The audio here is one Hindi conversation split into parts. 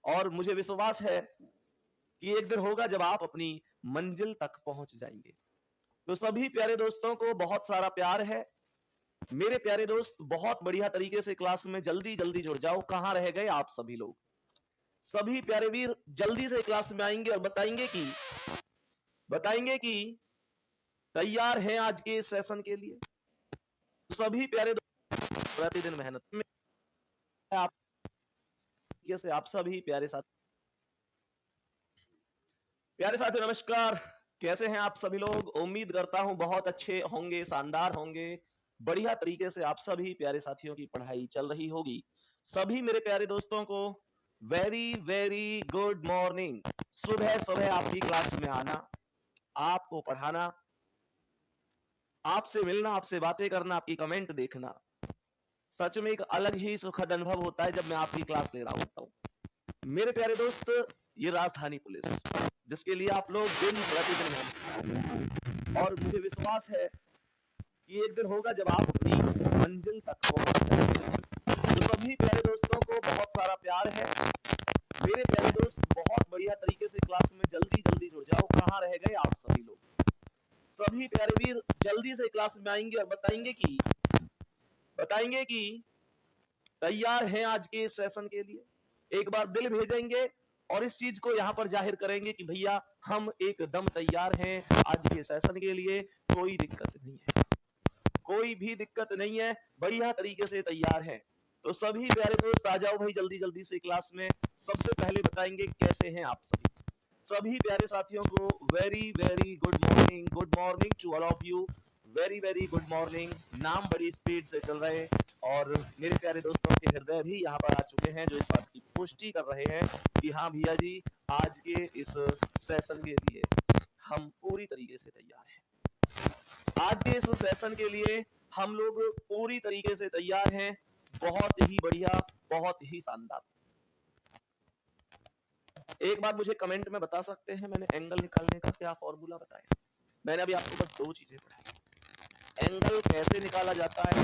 और मुझे विश्वास है कि एक दिन होगा जब आप अपनी मंजिल तक पहुंच जाएंगे। तो सभी प्यारे दोस्तों को बहुत सारा प्यार है। मेरे प्यारे दोस्त बहुत बढ़िया तरीके से क्लास में जल्दी जल्दी जुड़ जाओ। कहां रह गए आप सभी लोग? सभी प्यारे वीर जल्दी से क्लास में आएंगे और बताएंगे कि तैयार हैं आज के इस सेशन के लिए। तो सभी प्यारे दोस्त प्रतिदिन मेहनत में आप से आप सभी प्यारे साथी नमस्कार। कैसे हैं आप सभी लोग? उम्मीद करता हूं बहुत अच्छे होंगे, शानदार होंगे। बढ़िया तरीके से आप सभी प्यारे साथियों की पढ़ाई चल रही होगी। सभी मेरे प्यारे दोस्तों को वेरी वेरी गुड मॉर्निंग। सुबह सुबह आपकी क्लास में आना, आपको पढ़ाना, आपसे मिलना, आपसे बातें करना, आपकी कमेंट देखना सच में एक अलग ही सुखद अनुभव होता है जब मैं आपकी क्लास ले रहा होता हूं। मेरे प्यारे दोस्त, ये राजधानी पुलिस जिसके लिए आप लोग दिन प्रतिदिन मेहनत, और मुझे विश्वास है कि एक दिन होगा जब आप अपनी मंजिल तक पहुंच जाएंगे। तो सभी प्यारे दोस्तों को बहुत सारा प्यार है। मेरे प्यारे दोस्त बहुत बढ़िया तरीके से क्लास में जल्दी जल्दी जुड़ जाओ। कहां रह गए आप सभी लोग? सभी प्यारे वीर जल्दी से क्लास में आएंगे और बताएंगे कि तैयार हैं आज के इस सेशन के लिए। एक बार दिल भेजेंगे और इस चीज को यहाँ पर जाहिर करेंगे कि भैया हम एकदम तैयार हैं आज के सेशन के लिए। कोई दिक्कत नहीं है, कोई भी दिक्कत नहीं है, बढ़िया तरीके से तैयार है। तो सभी प्यारे दोस्त आ जाओ भाई जल्दी जल्दी से क्लास में। सबसे पहले बताएंगे कैसे हैं आप सभी प्यारे साथियों को very very good morning to all of you. Very very good morning. नाम बड़ी स्पीड से चल रहे और मेरे प्यारे दोस्तों के हृदय भी यहाँ पर आ चुके हैं जो इस बात की पुष्टि कर रहे हैं कि हाँ भैया जी आज के इस सेशन के लिए हम पूरी तरीके से तैयार हैं। आज के इस सेशन के लिए हम लोग पूरी तरीके से तैयार हैं। बहुत ही बढ़िया, बहुत ही शानदार। एक बात मुझे कमेंट में बता सकते हैं मैंने एंगल निकालने का क्या फॉर्मूला बताया? मैंने अभी आपको बस दो चीजें पढ़ाई, एंगल कैसे निकाला जाता है और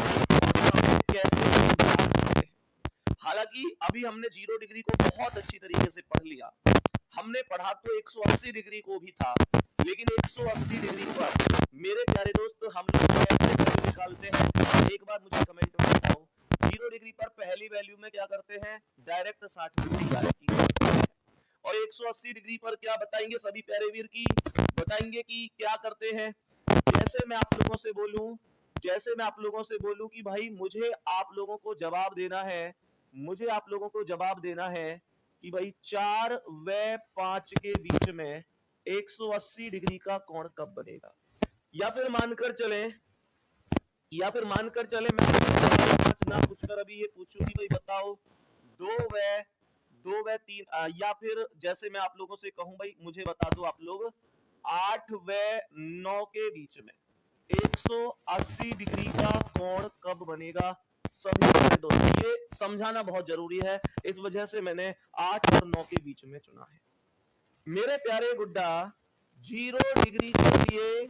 कैसे। हालांकि अभी हमने 0 डिग्री को बहुत अच्छी तरीके से पढ़ लिया। हमने पढ़ा तो 180 डिग्री को भी था, लेकिन 180 डिग्री पर मेरे प्यारे दोस्त हम लोग कैसे वैल्यू निकालते हैं एक बार मुझे कमेंट में बताओ। 0 डिग्री पर पहली वैल्यू में क्या करते हैं? डायरेक्ट 60 डिग्री करते हैं। और 180 डिग्री पर क्या बताएंगे सभी प्यारे वीर की? बताएंगे कि क्या करते हैं। जैसे मैं आप लोगों से बोलूं कि भाई मुझे आप लोगों को जवाब देना है कि भाई 4 व 5 के बीच में 180 डिग्री का कोण कब बनेगा। या फिर मानकर चले मैं ना पूछकर अभी ये पूछूं कि भाई बताओ 2 व 3, या फिर जैसे मैं आप लोगों से कहूं भाई मुझे बता दो आप लोग 8 व 9 के बीच में 180 डिग्री का कोण कब बनेगा। सभी दोस्तों ये समझाना बहुत जरूरी है, इस वजह से मैंने 8 और 9 के बीच में चुना है। मेरे प्यारे गुड्डा 0 डिग्री के लिए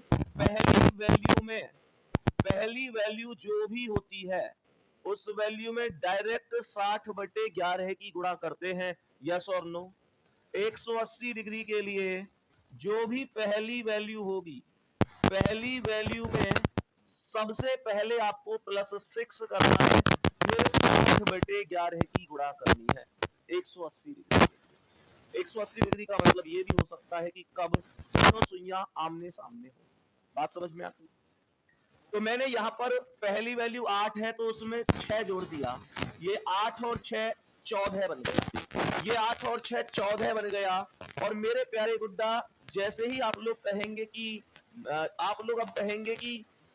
पहली वैल्यू जो भी होती है उस वैल्यू में डायरेक्ट 60/11 की गुणा करते हैं। यस और नो? 180 डिग्री के लिए जो भी पहली वैल्यू होगी, पहली वैल्यू में सबसे पहले आपको +6 करना है, फिर 60/11 की गुणा करनी है 180 डिग्री। 180 डिग्री का मतलब ये भी हो सकता है कि कब दोनों सुइयां आमने सामने हो। बात समझ में आती? तो मैंने यहाँ पर पहली वैल्यू 8 है तो उसमें 6 जोड़ दिया, ये 8 और 6 14 बन गया। ये 8 और 6 14 बन गया। और मेरे प्यारे गुड्डा जैसे ही आप लोग कहेंगे कि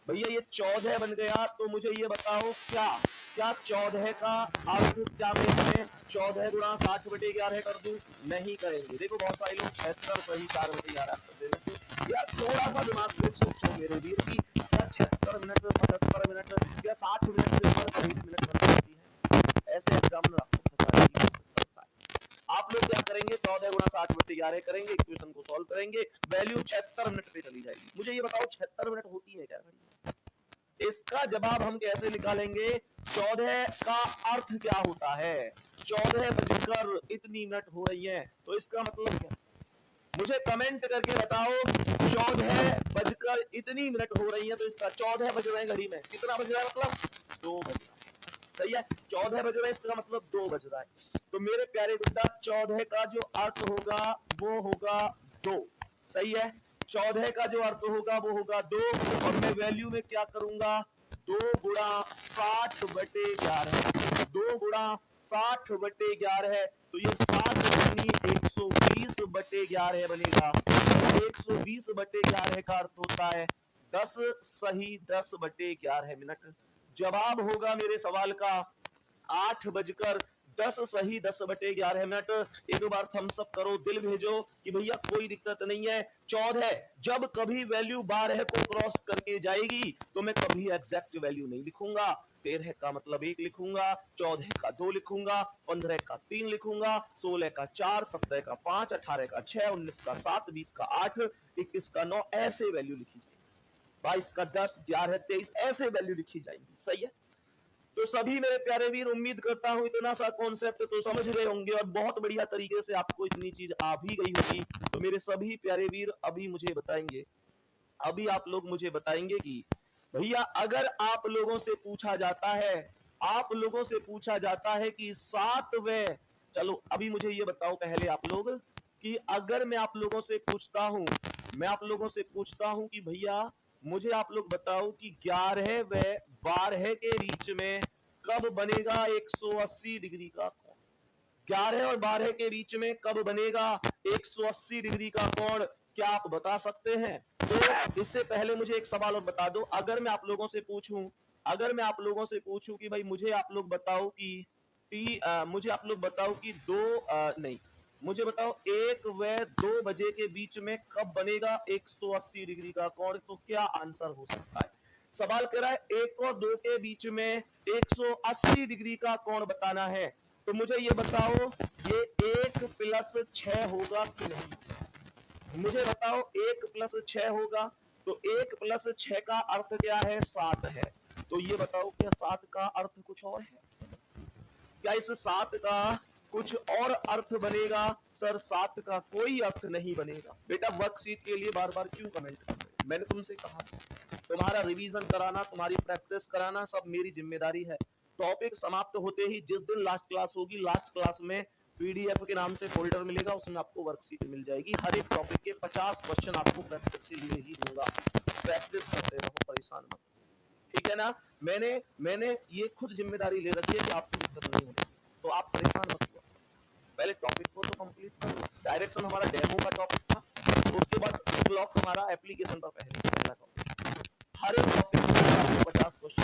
भैया ये 14 बन गया, तो मुझे ये बताओ क्या 14 का अर्थ क्या मैं इसमें 14 गुणा 60/11 कर दूं? नहीं करेंगे। देखो बहुत सारे लोग 76 सही 4/11 कर देते। यार थोड़ा सा दिमाग से सोचो मेरे वीर की, क्या 76 मिनट 77 मिनट या 60 मिनट से ऊपर कहीं भी मिनट बन सकती है? ऐसे एग्जामिनर आपको फंसाने की कोशिश करता है। आप लोग क्या करेंगे? 14 गुणा 60/11 करेंगे, इक्वेशन को सॉल्व करेंगे, वैल्यू 76 मिनट पे चली जाएगी। मुझे ये बताओ 76 मिनट होती है क्या? इसका जवाब हम कैसे निकालेंगे? 14 का अर्थ क्या होता है? 14 बजकर इतनी मिनट हो रही है, तो इसका मतलब क्या? मुझे कमेंट करके बताओ, 14 बजकर इतनी मिनट हो रही है तो इसका 14 बज रहे हैं घड़ी में, कितना बज रहा है? मतलब 2 बज रहा है। सही है, 14 बज रहे हैं, इसका मतलब 2 बज रहा है। तो मेरे प्यारे बेटा 14 का जो अर्थ होगा वो होगा 2। सही है, 14 का जो अर्थ होगा वो होगा 2, और मैं वैल्यू में क्या करूंगा? 2 गुणा 60/11, 2 गुणा 60/11, तो ये 60 यानी 120/11 बनेगा। 120/11 का अर्थ होता है 10 सही 10/11 मिनट। जवाब होगा मेरे सवाल का 8 बजकर 10 सही 10/11 मिनट। एक बार थम्स अप करो, दिल भेजो कि भैया कोई दिक्कत नहीं है। 14 जब कभी वैल्यू 12 को क्रॉस करके जाएगी तो मैं कभी एग्जैक्ट वैल्यू नहीं लिखूंगा। 13 का मतलब 1 लिखूंगा, 14 का 2 लिखूंगा, 15 का 3 लिखूंगा, 16 का 4, 17 का 5, 18 का 6, 19 का 7, 20 का 8, 21 का 9, ऐसे वैल्यू लिखी जाएगी। 22 का 10, 11, 23 ऐसे वैल्यू लिखी जाएंगी। सही है, तो सभी मेरे प्यारे वीर, उम्मीद करता हूं इतना सा कॉन्सेप्ट तो समझ गए होंगे और बहुत बढ़िया तरीके से आपको इतनी चीज आ भी गई होगी। तो मेरे सभी प्यारे वीर अभी मुझे बताएंगे, अभी आप लोग मुझे बताएंगे कि भैया अगर आप लोगों से पूछा जाता है, आप लोगों से पूछा जाता है कि 7वें, चलो अभी मुझे ये बताओ पहले आप लोग कि अगर मैं आप लोगों से पूछता हूं, मैं आप लोगों से पूछता हूं कि भैया मुझे आप लोग बताओ कि 11 व 12 के बीच में कब बनेगा 180 डिग्री का कोण? 11 और 12 के बीच में कब बनेगा 180 डिग्री का कोण? क्या आप बता सकते हैं? तो इससे पहले मुझे एक सवाल और बता दो, अगर मैं आप लोगों से पूछूं, अगर मैं आप लोगों से पूछूं कि भाई मुझे आप लोग बताओ कि मुझे आप लोग बताओ कि नहीं, मुझे बताओ 1 व 2 बजे के बीच में कब बनेगा 180 डिग्री का कोण, तो क्या आंसर हो सकता है? सवाल कह रहा है 1 और 2 के बीच में 180 डिग्री का कोण बताना है। तो मुझे ये बताओ ये 1 + 6 होगा कि नहीं? मुझे बताओ 1 + 6 होगा, तो 1 + 6 का अर्थ क्या है? 7 है। तो ये बताओ क्या 7 का अर्थ कुछ और है? क्या इस 7 का कुछ और अर्थ बनेगा? सर 7 का कोई अर्थ नहीं बनेगा। बेटा वर्कशीट के लिए बार बार क्यों कमेंट कर रहे हो? मैंने तुमसे कहा तुम्हारा रिवीजन कराना, तुम्हारी प्रैक्टिस कराना सब मेरी जिम्मेदारी है। टॉपिक समाप्त होते ही जिस दिन लास्ट क्लास होगी, लास्ट क्लास में पीडीएफ के नाम से फोल्डर मिलेगा, उसमें आपको वर्कशीट मिल जाएगी। हर एक टॉपिक के 50 क्वेश्चन आपको प्रैक्टिस के लिए ही दूंगा। प्रैक्टिस करते रहो, परेशान मत, ठीक है ना? मैंने ये खुद जिम्मेदारी ले रखी है कि आपको दिक्कत नहीं होगी, तो आप परेशान मत हुआ। पहले टॉपिक को तो कंप्लीट करो। डायरेक्शन हमारा डेमो का टॉपिक था, उसके बाद ब्लॉक हमारा एप्लीकेशन का पहला टॉपिक। हर एक टॉपिक में 50 क्वेश्चन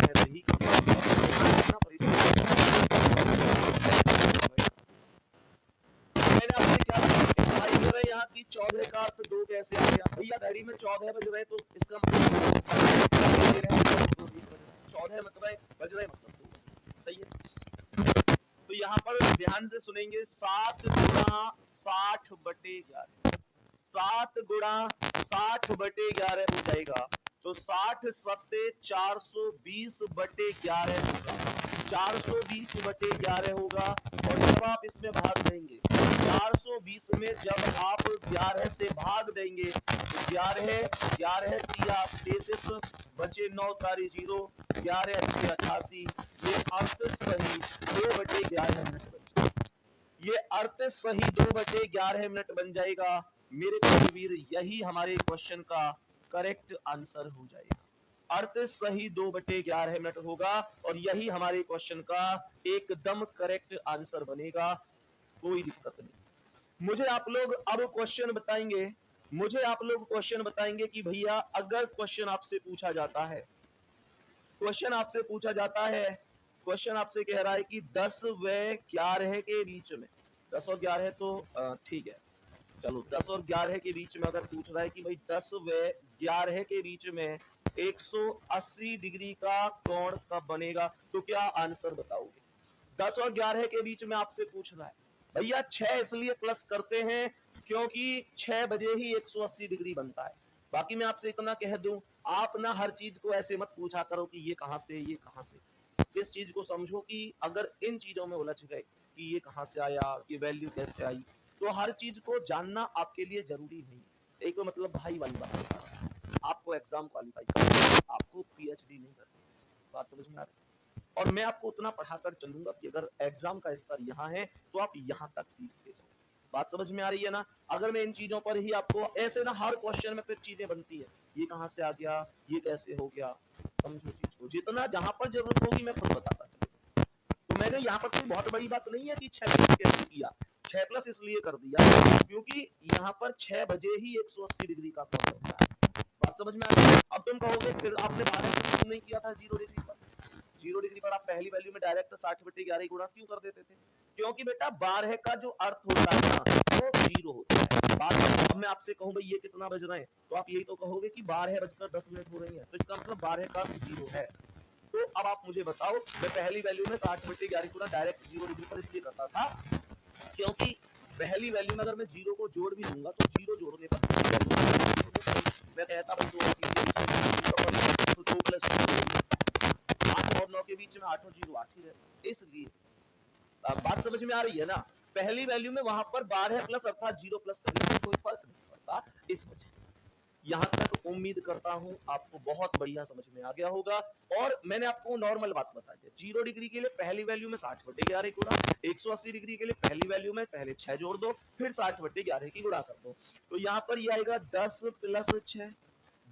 ऐसे ही मैंने आपसे क्या भाई कर रहे हैं यहाँ की 14 का अर्थ 2 कैसे आ गया? भैया घड़ी में 14 बज रहे तो इसका मतलब 14 मतलब बज रहे मतलब 2। सही है, तो यहाँ पर ध्यान से सुनेंगे 7 गुणा 60/11, 7 गुणा 60/11 हो जाएगा, तो 60 सत्ते 420/11 होगा, 420/11 होगा। और जब आप इसमें भाग देंगे 420 में जब आप 11 से भाग देंगे तो 11 तिया 33 बचे 9 तारी 0, 11 अच्छे 88, ये अर्थ सही 2/11 मिनट बन जाएगा। ये अर्थ सही 2/11 मिनट बन जाएगा। मेरे प्यारे वीर यही हमारे क्वेश्चन का करेक्ट आंसर हो जाएगा। अर्थ सही 2/11 मिनट होगा और यही हमारे क्वेश्चन का एकदम करेक्ट आंसर बनेगा, कोई दिक्कत नहीं। मुझे आप लोग अब क्वेश्चन बताएंगे, मुझे आप लोग क्वेश्चन बताएंगे कि भैया अगर क्वेश्चन आपसे पूछा जाता है, क्वेश्चन आपसे पूछा जाता है, क्वेश्चन आपसे कह रहा है कि 10 व 11 के बीच में, 10 और 11 तो ठीक है, चलो 10 और 11 के बीच में अगर पूछ रहा है कि भाई 10 व 11 के बीच में 180 डिग्री का कोण कब बनेगा, तो क्या आंसर बताओगे? 10 और 11 के बीच में आपसे पूछ रहा है। भैया 6 इसलिए प्लस करते हैं क्योंकि 6 बजे ही 180 डिग्री बनता है। बाकी मैं आपसे इतना कह दूं, आप ना हर चीज को ऐसे मत पूछा करो कि ये कहां से, ये कहां से। इस चीज को समझो कि अगर इन चीजों में उलझ गए कि ये कहां से आया, ये वैल्यू कैसे आई, तो हर चीज को जानना आपके लिए जरूरी नहीं। एक मतलब भाई वाली बात बता रहा हूं, आपको एग्जाम क्वालिफाई करना है, आपको पीएचडी नहीं करनी। बात समझ में आ रही है? और मैं आपको उतना पढ़ाकर चलूंगा कि अगर एग्जाम का स्तर यहाँ है तो आप यहाँ तक सीख के जाओ। बात समझ में आ रही है ना? अगर मैं इन चीजों पर ही आपको ऐसे ना हर क्वेश्चन में फिर चीजें बनती है, ये कहां से आ गया, ये कैसे हो गया, समझो चीज को। जितना जहां पर जरूरत होगी मैं खुद बताता चलूंगा। तो मैंने यहाँ पर कोई बहुत बड़ी बात नहीं है कि 6+ कैसे किया, 6+ इसलिए कर दिया क्योंकि यहाँ पर 6 बजे ही 180 डिग्री का कोण होता है। बात समझ में आ रही है? अब तुम कहोगे फिर आपने 12 क्यों नहीं किया था 0 डिग्री पर? 0 डिग्री पर आप पहली वैल्यू में डायरेक्ट 60/11 गुणा क्यों कर देते थे? क्योंकि बेटा 12 का जो अर्थ होता है ना वो 0 होता है। बात अब मैं आपसे कहूं भाई ये कितना बज रहे हैं, तो आप यही तो कहोगे कि 12:10 हो रही है, तो इसका मतलब 12 का 0 है। तो अब आप मुझे बताओ, मैं पहली वैल्यू में 60/11 गुणा डायरेक्ट 0 डिग्री पर इसलिए करता था क्योंकि पहली वैल्यू में अगर मैं 0 को जोड़ भी लूंगा तो 0 जोड़ने पर मैं कहता भाई 2 तो 2 + 8 और 9 के बीच में 8 और 0 8 ही रहता। इसलिए बात समझ में आ रही है ना? पहली वैल्यू में वहां पर 12+ अर्थात 0+ करने से कोई फर्क नहीं पड़ता। इस वजह से यहां तक उम्मीद करता हूं आपको बहुत बढ़िया समझ में आ गया होगा। और मैंने आपको नॉर्मल बात बताई है, 0 डिग्री के लिए पहली वैल्यू में 60/11 गुणा, 180 डिग्री के लिए पहली वैल्यू में पहले 6 जोड़ दो, फिर 60/11 की गुणा कर दो। तो यहाँ पर ये आएगा 10 + 6।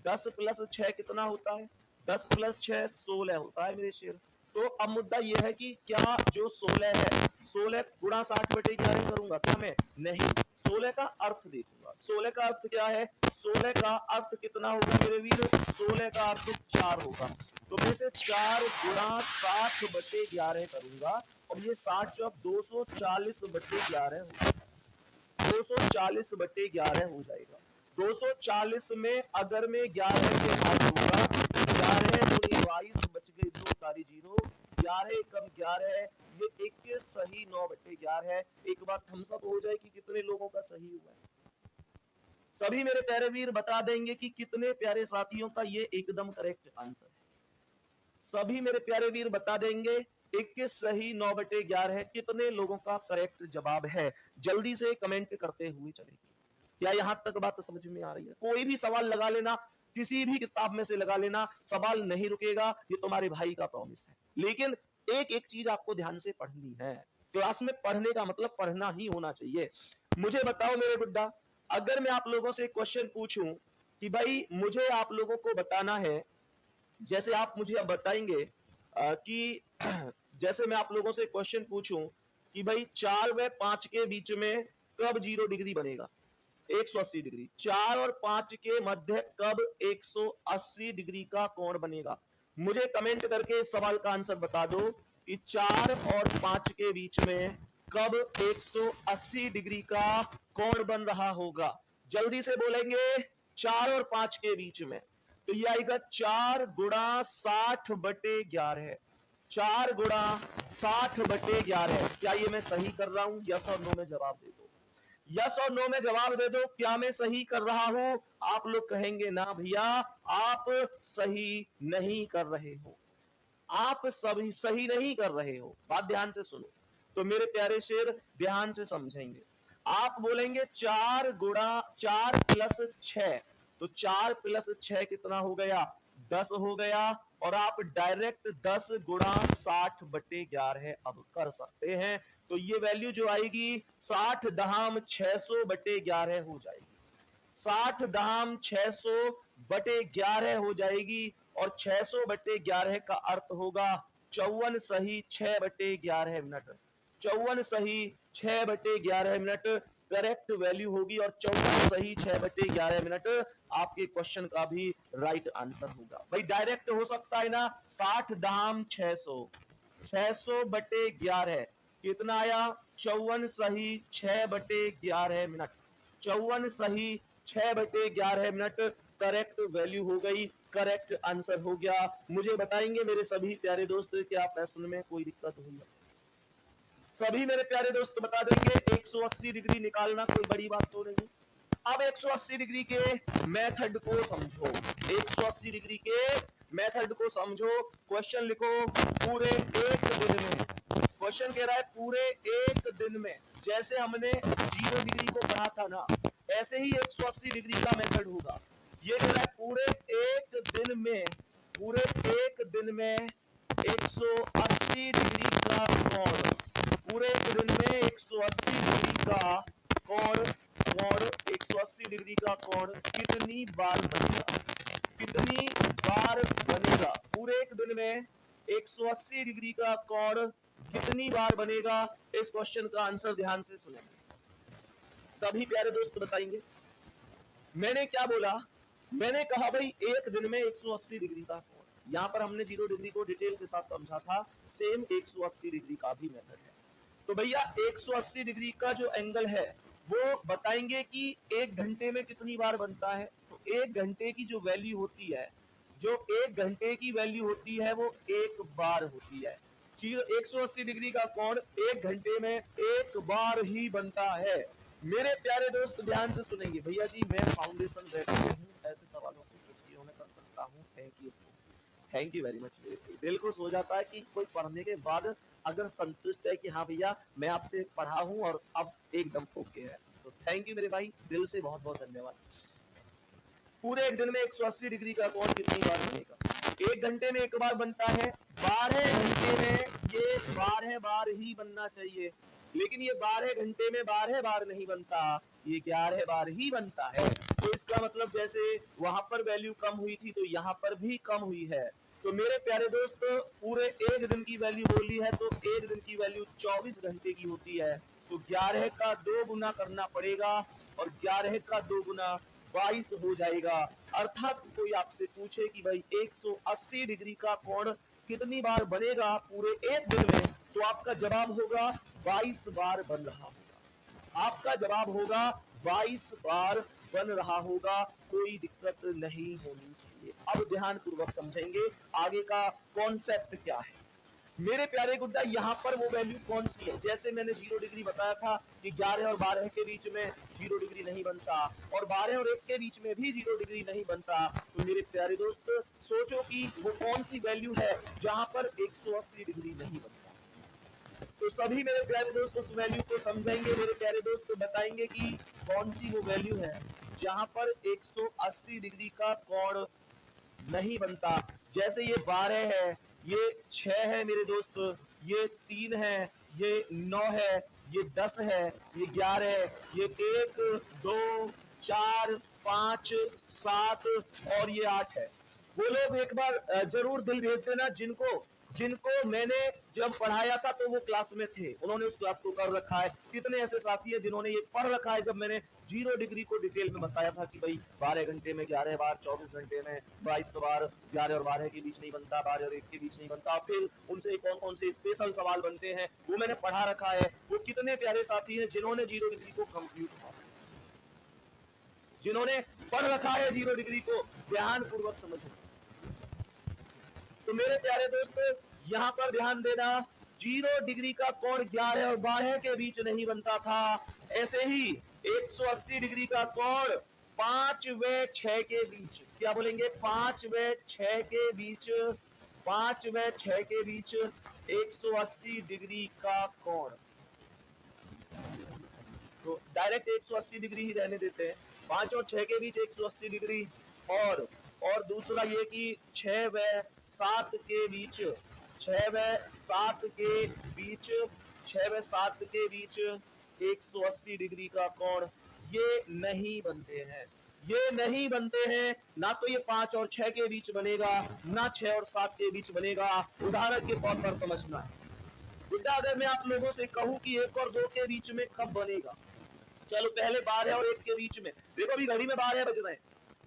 10 + 6 कितना होता है? 10 + 6 16 होता है मेरे शेर। तो अब मुद्दा यह है कि क्या जो 16 है, 16 गुणा 60/11 करूंगा क्या मैं? नहीं, 16 का अर्थ देखूंगा। 16 का अर्थ क्या है? 16 का अर्थ कितना होगा मेरे वीर? 16 का अर्थ 4 होगा। तो मैं इसे 4 गुणा 60/11 करूंगा और ये 60 जो 240/11 होगा। 240/11 हो जाएगा। 240 में अगर मैं 11 से भाग दूंगा, 11 दूनी 22 बच गए 2 तारी 0, 11 कम 11 ये 21 सही 9/11 है। एक बात थम्स अप हो जाए कि कितने लोगों का सही हुआ है? सभी मेरे प्यारे वीर बता देंगे कि कितने प्यारे साथियों का ये एकदम करेक्ट आंसर है। सभी मेरे प्यारे वीर बता देंगे 21 सही 9/11 कितने लोगों का करेक्ट जवाब है? जल्दी से कमेंट करते हुए चलेंगे। क्या यहां तक बात समझ में आ रही है? कोई भी सवाल लगा लेना, किसी भी किताब में से लगा लेना, सवाल नहीं रुकेगा, ये तुम्हारे भाई का प्रॉमिस है। लेकिन एक एक चीज आपको ध्यान से पढ़नी है। क्लास में पढ़ने का मतलब पढ़ना ही होना चाहिए। मुझे बताओ मेरे बुड्ढा, अगर मैं आप लोगों से क्वेश्चन पूछूं कि भाई मुझे आप लोगों को बताना है, जैसे आप मुझे अब बताएंगे कि जैसे मैं आप लोगों से क्वेश्चन पूछूं कि भाई 4 व 5 के बीच में कब 0 डिग्री बनेगा? 180 डिग्री। 4 और 5 के मध्य कब 180 डिग्री का कोण बनेगा? मुझे कमेंट करके इस सवाल का आंसर बता दो कि 4 और 5 के बीच में कब 180 डिग्री का कोण बन रहा होगा? जल्दी से बोलेंगे 4 और 5 के बीच में। तो ये आएगा 4 गुणा 60/11। 4 गुणा 60/11। क्या ये मैं सही कर रहा हूं? यस और नो में जवाब दे दो। यस और नो में जवाब दे दो, क्या मैं सही कर रहा हूं? आप लोग कहेंगे ना भैया आप सही नहीं कर रहे हो, आप सभी सही नहीं कर रहे हो। बात ध्यान से सुनो तो मेरे प्यारे शेर ध्यान से समझेंगे। आप बोलेंगे 4 गुणा 4 + 6, तो 4 + 6 कितना हो गया? 10 हो गया। और आप डायरेक्ट 10 गुणा 60/11 अब कर सकते हैं। तो ये वैल्यू जो आएगी 60 दहाम 600/11 हो जाएगी। 60 दहाम 600/11 हो जाएगी और 600/11 का अर्थ होगा 54 सही 6/11 मिनट। 54 सही 6/11 मिनट करेक्ट वैल्यू होगी और 54 सही 6/11 मिनट आपके क्वेश्चन का भी राइट आंसर होगा। भाई डायरेक्ट हो सकता है ना? 60 दाम 600, 600/11 कितना आया? 54 सही 6/11 मिनट। 54 सही 6/11 मिनट करेक्ट वैल्यू हो गई, करेक्ट आंसर हो गया। मुझे बताएंगे मेरे सभी प्यारे दोस्त क्या प्रश्न में कोई दिक्कत हुई? सभी मेरे प्यारे दोस्त बता देंगे 180 डिग्री निकालना कोई बड़ी बात तो नहीं। अब 180 डिग्री के मेथड को समझो। 180 डिग्री के मेथड को समझो, क्वेश्चन लिखो। पूरे एक दिन में, क्वेश्चन कह रहा है पूरे एक दिन में, जैसे हमने 0 डिग्री को पढ़ा था ना, ऐसे ही 180 डिग्री का मेथड होगा। ये कह रहा है पूरे एक दिन में, पूरे एक दिन में 180 डिग्री का कोण, पूरे एक दिन में 180 डिग्री का कोण, 180 डिग्री का कोण कितनी बार बनेगा, कितनी बार बनेगा? पूरे एक दिन में 180 डिग्री का कोण कितनी बार बनेगा? इस क्वेश्चन का आंसर ध्यान से सुनेंगे। सभी प्यारे दोस्त बताएंगे। मैंने क्या बोला? मैंने कहा भाई एक दिन में 180 डिग्री का कोण। यहां पर हमने 0 डिग्री को डिटेल के साथ समझा था, सेम 180 डिग्री का भी मेथड है। तो भैया 180 डिग्री का जो एंगल है वो बताएंगे कि एक घंटे में कितनी बार बनता है। तो एक घंटे की जो वैल्यू होती है, जो एक घंटे की वैल्यू होती है वो एक बार होती है। 180 डिग्री का कोण एक घंटे में एक बार ही बनता है। मेरे प्यारे दोस्त ध्यान से सुनेंगे। भैया जी मैं फाउंडेशन रेड से हूँ, ऐसे सवालों की छुट्टियों में कर सकता हूँ। Thank you very much. दिल खुश हो जाता है कि कोई पढ़ने के बाद अगर संतुष्ट है कि हाँ भैया मैं आपसे पढ़ा हूँ और अब एकदम ओके है। तो थैंक यू मेरे भाई, दिल से बहुत बहुत धन्यवाद। पूरे एक दिन में 180 डिग्री का कोण कितनी बार बनेगा? एक घंटे में एक बार बनता है, 12 घंटे में ये 12 बार ही बनना चाहिए, लेकिन ये 12 घंटे में 12 बार नहीं बनता, ये 11 बार ही बनता है। तो इसका मतलब जैसे वहां पर वैल्यू कम हुई थी तो यहाँ पर भी कम हुई है। तो मेरे प्यारे दोस्त पूरे एक दिन की वैल्यू बोली है तो एक दिन की वैल्यू 24 घंटे की होती है। तो 11 का 2 गुना करना पड़ेगा और 11 का 2 गुना 22 हो जाएगा। अर्थात कोई आपसे पूछे कि भाई 180 डिग्री का कोण कितनी बार बनेगा पूरे एक दिन में, तो आपका जवाब होगा 22 बार बन रहा होगा। आपका जवाब होगा 22 बार बन रहा होगा, कोई दिक्कत नहीं होनी चाहिए। अब ध्यान पूर्वक समझेंगे आगे का कॉन्सेप्ट क्या है। मेरे प्यारे गुड्डा यहाँ पर वो वैल्यू कौन सी है? जैसे मैंने 0 डिग्री बताया था कि 11 और 12 के बीच में 0 डिग्री नहीं बनता और 12 और 1 के बीच में भी 0 डिग्री नहीं बनता। तो मेरे प्यारे दोस्त सोचो कि वो कौन सी वैल्यू है जहां पर 180 डिग्री नहीं बनता। तो सभी मेरे प्यारे दोस्त उस वैल्यू को समझेंगे। मेरे प्यारे दोस्त बताएंगे कि कौन सी वो वैल्यू है जहां पर 180 डिग्री का कोण नहीं बनता। जैसे ये 12 है, ये 6 है मेरे दोस्त, ये 3 है, ये 9 है, ये 10 है, ये 11 है, ये 1 2 4 5 7 और ये 8 है। वो लोग एक बार जरूर दिल भेज देना जिनको जिनको मैंने जब पढ़ाया था तो वो क्लास में थे, उन्होंने उस क्लास को कर रखा है। कितने ऐसे साथी है जिन्होंने ये पढ़ रखा है जब मैंने 0 डिग्री को डिटेल में बताया था कि भाई 12 घंटे में 11 बार, 24 घंटे में 22 बार, 11 और 12 के बीच नहीं बनता, 12 और 1 के बीच नहीं बनता। फिर उनसे कौन कौन से स्पेशल सवाल बनते हैं वो मैंने पढ़ा रखा है। वो कितने प्यारे साथी हैं जिन्होंने 0 डिग्री को कंप्लीट किया, जिन्होंने पढ़ रखा है 0 डिग्री को। ध्यान पूर्वक समझो। तो मेरे प्यारे दोस्तों यहाँ पर ध्यान देना, 0 डिग्री का कोण 11 और 12 के बीच नहीं बनता था। ऐसे ही 180 डिग्री का कोण 5 व 6 के बीच, क्या बोलेंगे, 5 व 6 के बीच, 5 व 6 के बीच 180 डिग्री का कोण। तो डायरेक्ट 180 डिग्री ही रहने देते हैं। 5 और 6 के बीच 180 डिग्री और दूसरा ये कि 6 व 7 के बीच, 6 व 7 के बीच, 6 व 7 के बीच 180 डिग्री का कोण ये नहीं बनते हैं, ये नहीं बनते हैं। ना तो ये 5 और 6 के बीच बनेगा, ना 6 और 7 के बीच बनेगा। उदाहरण के तौर पर समझना है बेटा, अगर मैं आप लोगों से कहूं कि 1 और 2 के बीच में कब बनेगा, चलो पहले 12 और 1 के बीच में, देखो अभी घड़ी में 12 बज रहे हैं,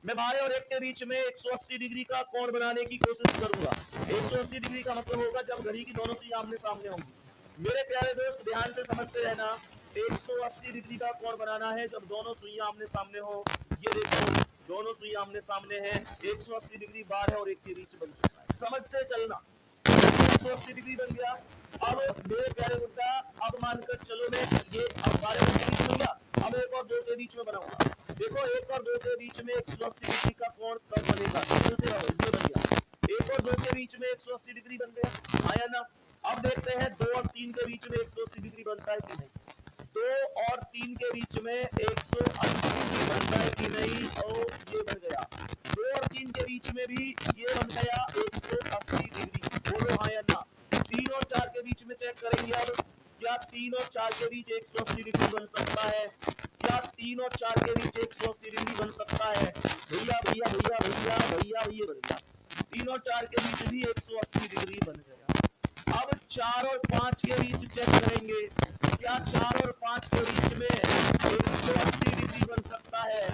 मैं 12 और 1 के बीच में 180 डिग्री का कोण बनाने की कोशिश करूंगा। 180 डिग्री का मतलब होगा जब घड़ी की दोनों सुई आमने सामने होंगी। मेरे प्यारे दोस्त ध्यान से समझते रहना, 180 डिग्री का कोण बनाना है जब दोनों सुई आमने सामने हो। ये देखो दोनों सुई आमने सामने हैं, 180 डिग्री 12 और 1 के बीच बन चुका है। समझते चलना, 180 डिग्री बन गया। अब मेरे प्यारे मुद्दा, अब मानकर चलो मैं ये अब 12 के बीच बन गया, अब 1 और 2 के बीच में बनाऊंगा। देखो 1 और 2 के बीच में 180 डिग्री का कोण कब बनेगा, चलते रहो, ये बन गया 1 और 2 के बीच में 180 डिग्री बन गया, हाँ या ना। अब देखते हैं 2 और 3 के बीच में 180 डिग्री बनता है कि नहीं। 2 और 3 के बीच में 180 डिग्री बनता है कि नहीं, और ये बन गया। 2 और 3 के बीच में भी ये बन गया 180 डिग्री, बोलो हाँ या ना। 3 और 4 के बीच में चेक करेंगे अब, क्या 3 और 4 के बीच 180 डिग्री बन सकता है? क्या 3 और 4 के बीच 180 डिग्री बन सकता है? भैया भैया भैया भैया भैया ये बन गया, 3 और 4 के बीच भी 180 डिग्री बन गया। अब 4 और 5 के बीच चेक करेंगे, क्या 4 और 5 के बीच में 180 डिग्री बन सकता है?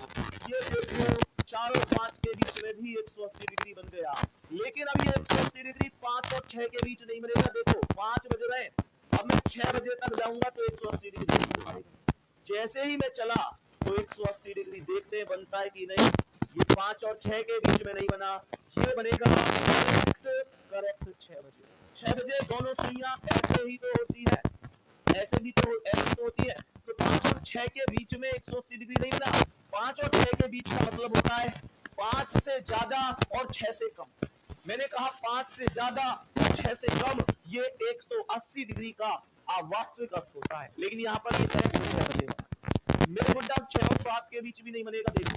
ये देखो 4 और 5 के बीच में भी 180 डिग्री बन गया। लेकिन अब ये 180 डिग्री 5 और 6 के बीच नहीं बनेगा। देखो 5 बज रहे, अब मैं 6 बजे तक जाऊंगा तो 180 डिग्री नहीं बनेगा। जैसे ही मैं चला तो 180 डिग्री देखते हैं बनता है कि नहीं। ये 5 और 6 के बीच में नहीं बना, ये बनेगा करेक्ट 6 बजे। 6 बजे दोनों सुइयां ऐसे ही तो होती है, ऐसे तो होती है। तो 5 और 6 के बीच में 180 डिग्री नहीं बना। 5 और 6 के बीच का मतलब होता है 5 से ज्यादा और 6 से कम। मैंने कहा 5 से ज्यादा और 6 से कम, ये 180 डिग्री का वास्तविक अर्थ होता है। लेकिन यहाँ पर ये करेक्ट 6 बजे मेरे गुड्डा 6 और 7 के बीच भी नहीं बनेगा। देखो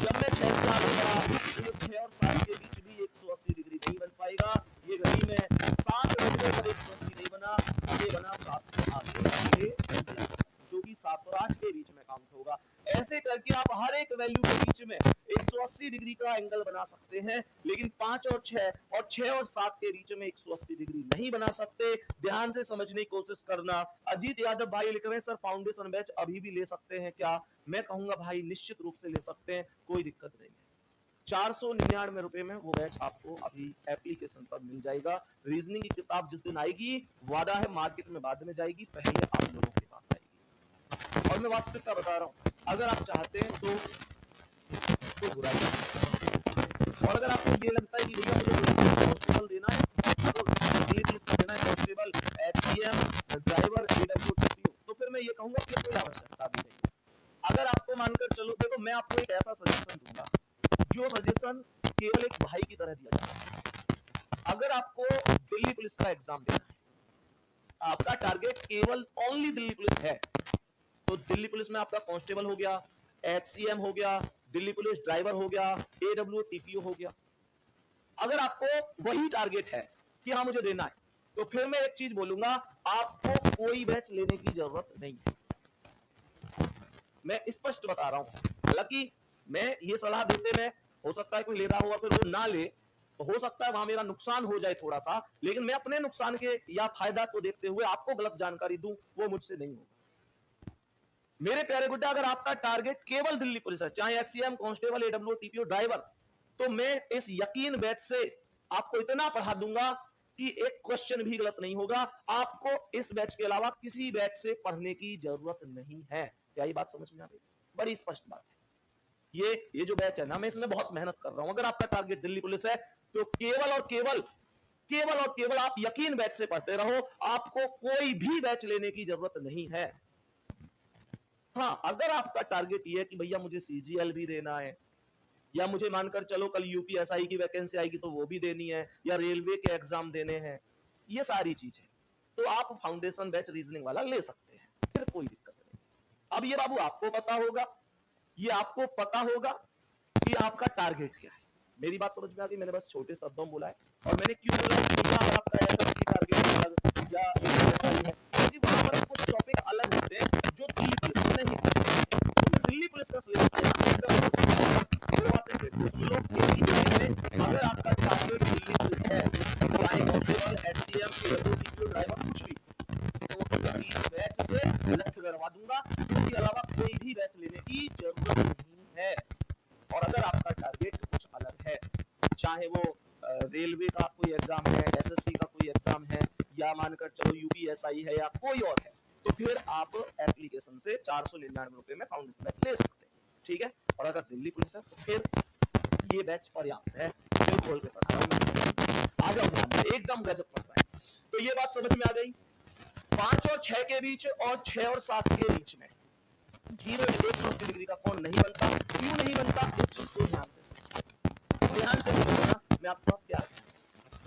जब मैं 6 से आगे बढ़ा तो ये 6 और 7 के बीच भी 180 डिग्री नहीं बन पाएगा। ये घड़ी में 7 बजने पर 180 नहीं बना, ये बना 7 से आगे, जो कि 7 और 8 के बीच में काउंट होगा। ऐसे करके आप हर एक वैल्यू के बीच में 180 डिग्री का एंगल बना सकते हैं। लेकिन 5 और 6 और 7 के बीच में 180 डिग्री नहीं बना सकते। ध्यान से समझने की कोशिश करना। अजीत यादव भाई लिख रहे हैं सर फाउंडेशन बैच अभी भी ले सकते हैं क्या? मैं कहूंगा भाई निश्चित रूप से ले सकते हैं, कोई दिक्कत नहीं है। 499 रुपए में वो बैच आपको अभी एप्लीकेशन पर मिल जाएगा। रीजनिंग की किताब जिस दिन आएगी, वादा है मार्केट में बाद में जाएगी, पहले आप लोगों के पास आएगी। और मैं वास्तविकता बता रहा हूं, अगर आप चाहते हैं तो बुराई, और अगर आपको ये लगता है कि भैया मुझे कांस्टेबल देना है, तो देना है कांस्टेबल, एचसीएम, ड्राइवर, एडब्ल्यूटीपीओ, तो फिर मैं ये कहूंगा कि कोई आवश्यकता भी नहीं। अगर आपको मानकर चलो, देखो मैं आपको एक ऐसा सजेशन दूंगा जो सजेशन केवल एक भाई की तरह दिया जाता है। अगर आपको दिल्ली पुलिस का एग्जाम देना है, आपका टारगेट केवल ओनली दिल्ली पुलिस है, तो दिल्ली पुलिस में आपका कांस्टेबल हो गया, एचसीएम हो गया, दिल्ली पुलिस ड्राइवर हो गया, एडब्ल्यूटीपीओ हो गया। अगर आपको वही टारगेट है कि हाँ मुझे देना है, तो फिर मैं एक चीज बोलूंगा, आपको कोई बैच लेने की जरूरत नहीं है। मैं स्पष्ट बता रहा हूं। हालांकि मैं ये सलाह देते में हो सकता है कोई ले रहा हो और फिर वो ना ले, तो हो सकता है वहां मेरा नुकसान हो जाए थोड़ा सा, लेकिन मैं अपने नुकसान के या फायदा को देखते हुए आपको गलत जानकारी दूं, वो मुझसे नहीं होगा। मेरे प्यारे गुड्डा, अगर आपका टारगेट केवल दिल्ली पुलिस है, चाहे एचसीएम, कांस्टेबल, एडब्ल्यूटीपीओ, ड्राइवर, तो मैं इस यकीन बैच से आपको इतना पढ़ा दूंगा कि एक क्वेश्चन भी गलत नहीं होगा। आपको इस बैच के अलावा किसी बैच से पढ़ने की जरूरत नहीं है। क्या ये बात समझ में आ गई? बड़ी स्पष्ट बात है। ये जो बैच है ना, मैं इसमें बहुत मेहनत कर रहा हूं। अगर आपका टारगेट दिल्ली पुलिस है, तो केवल और केवल आप यकीन बैच से पढ़ते रहो, आपको कोई भी बैच लेने की जरूरत नहीं है। हाँ, अगर आपका टारगेट ये है कि भैया मुझे सीजीएल भी देना है, या मुझे मानकर चलो कल यूपीएसआई की वैकेंसी आएगी तो वो भी देनी है, या रेलवे के एग्जाम देने हैं, ये सारी चीजें, तो आप फाउंडेशन बैच रीजनिंग वाला ले सकते हैं, फिर कोई दिक्कत नहीं। अब ये बाबू आपको पता होगा, ये आपको पता होगा कि आपका टारगेट क्या है। मेरी बात समझ में आ गई? मैंने बस छोटे शब्दों में बोला है। और मैंने क्यों बोला है कि अगर आपका एसएससी टारगेट अलग या एसआई है, क्योंकि वहां पर कुछ टॉपिक अलग होते हैं जो दिल्ली पुलिस में नहीं होते। दिल्ली पुलिस का सिलेबस एकदम अगर आपका टारगेट दिल्ली पुलिस है, चाहे कांस्टेबल, एचसीएम, एडब्ल्यूटीपीओ, ड्राइवर, कुछ भी, तो इस बैच से लक्ष्य करवा दूंगा। इसके अलावा कोई भी बैच लेने की जरूरत नहीं है। और अगर आपका टारगेट कुछ अलग है, चाहे वो रेलवे का कोई एग्जाम है, एसएससी का कोई एग्जाम है, या मानकर चलो यूपीएसआई है, या कोई और है, तो फिर आप एप्लीकेशन से 499 रुपए में फाउंडेशन बैच ले सकते हैं। ठीक है? और अगर दिल्ली पुलिस है तो फिर ये बैच पर्याप्त है। दिल खोल के पढ़ा रहा हूं, आ जाओ ध्यान, एकदम गजब पढ़ रहा है। तो ये बात समझ में आ गई। 5 और 6 के बीच और 6 और 7 के बीच में 180 डिग्री का कोण नहीं बनता। क्यों नहीं बनता? इस चीज को ध्यान से समझना। मैं आपको क्या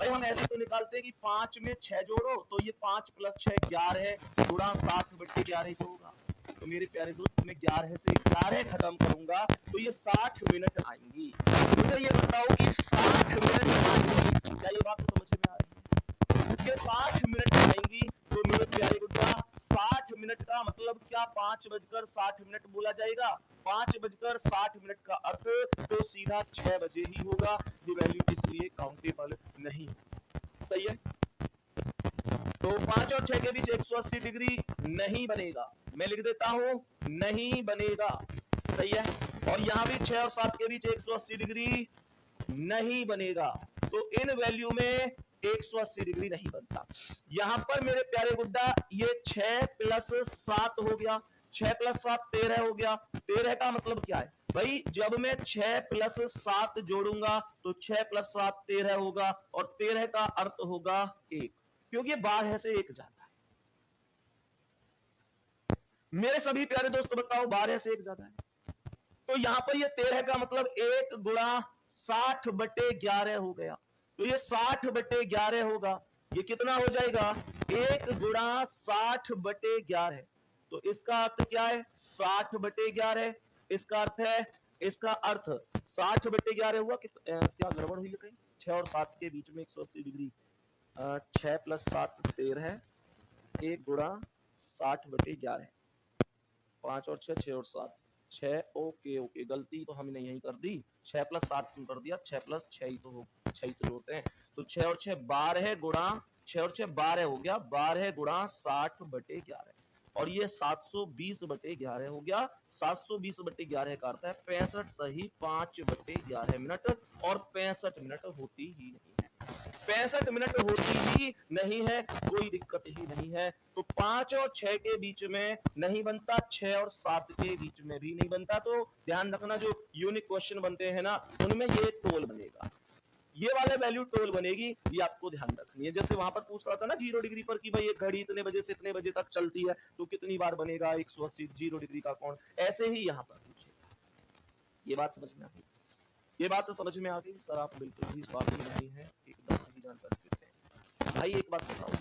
भाई हम ऐसे तो निकालते हैं कि 5 में 6 जोड़ो तो ये 5 प्लस 6 11 गुणा 60/11 से होगा। तो मेरे प्यारे दोस्त मैं 11 से 11 खत्म करूंगा तो ये 60 मिनट आएंगी। मुझे ये बताओ कि 60 मिनट आएंगी, क्या ये बात समझ में आ रही है? ये 60 मिनट आएंगी तो मेरे प्यारे गुड्डा 60 मिनट का मतलब क्या 5:60 बोला जाएगा? 5:60 का अर्थ तो सीधा 6 बजे ही होगा। ये वैल्यू इसलिए काउंटेबल नहीं, सही है। तो 5 और 6 के बीच 180 डिग्री नहीं बनेगा, मैं लिख देता हूं नहीं बनेगा, सही है। और यहां भी 6 और 7 के बीच 180 डिग्री नहीं बनेगा, तो इन वैल्यू में 180 डिग्री नहीं बनता। यहां पर मेरे प्यारे गुड्डा ये 6 प्लस 7 हो गया, 6 प्लस 7 13 हो गया। 13 का मतलब क्या है भाई? जब मैं 6 प्लस 7 जोड़ूंगा तो 6 प्लस 7 13 होगा और 13 का अर्थ होगा 1, क्योंकि ये 12 से 1 जाता है। मेरे सभी प्यारे दोस्तों बताओ 12 से 1 जाता है, तो यहां पर ये 13 का मतलब 1 गुणा 60/11 हो गया। तो ये 60/11 होगा। ये कितना हो जाएगा? 1 गुणा 60/11। तो इसका अर्थ क्या है? 60/11। इसका अर्थ है, इसका अर्थ 60/11 हुआ कि क्या गड़बड़ हुई है कहीं? 6 और 7 के बीच में 180 डिग्री। 6 प्लस 7 13, 1 गुणा 60/11। 5 और 6, 6 और 7, 6। ओके ओके, गलती तो हमने यही कर दी, 6 प्लस 7 क्यों कर दिया? 6 प्लस 6 ही तो हो, 6 ही तो जोड़ते हैं। तो 6 और 6 12 गुणा 6 और 6 12 हो गया, 12 गुणा 60/11 और ये 720/11 हो गया। 720/11 का अर्थ है 65 सही 5/11 मिनट, और 65 मिनट होती ही नहीं है। 65 मिनट होती ही नहीं है, कोई दिक्कत ही नहीं है। तो 5 और 6 के बीच में नहीं बनता, 6 और 7 के बीच में भी नहीं बनता। तो ध्यान रखना, जो यूनिक क्वेश्चन बनते हैं ना उनमें ये टोल बनेगा, ये वाले वैल्यू टोल बनेगी, ये आपको ध्यान रखनी है। जैसे वहां पर पूछ रहा था ना 0 डिग्री पर कि भाई एक घड़ी इतने बजे से इतने बजे तक चलती है तो कितनी बार बनेगा 180 0 डिग्री का कोण, ऐसे ही यहाँ पर पूछेगा। ये बात समझ में आ गई? ये बात तो समझ में आ गई सर, आप बिल्कुल भी स्वार्थी नहीं है, एकदम सही जानकारी देते हैं। भाई एक बात बताओ,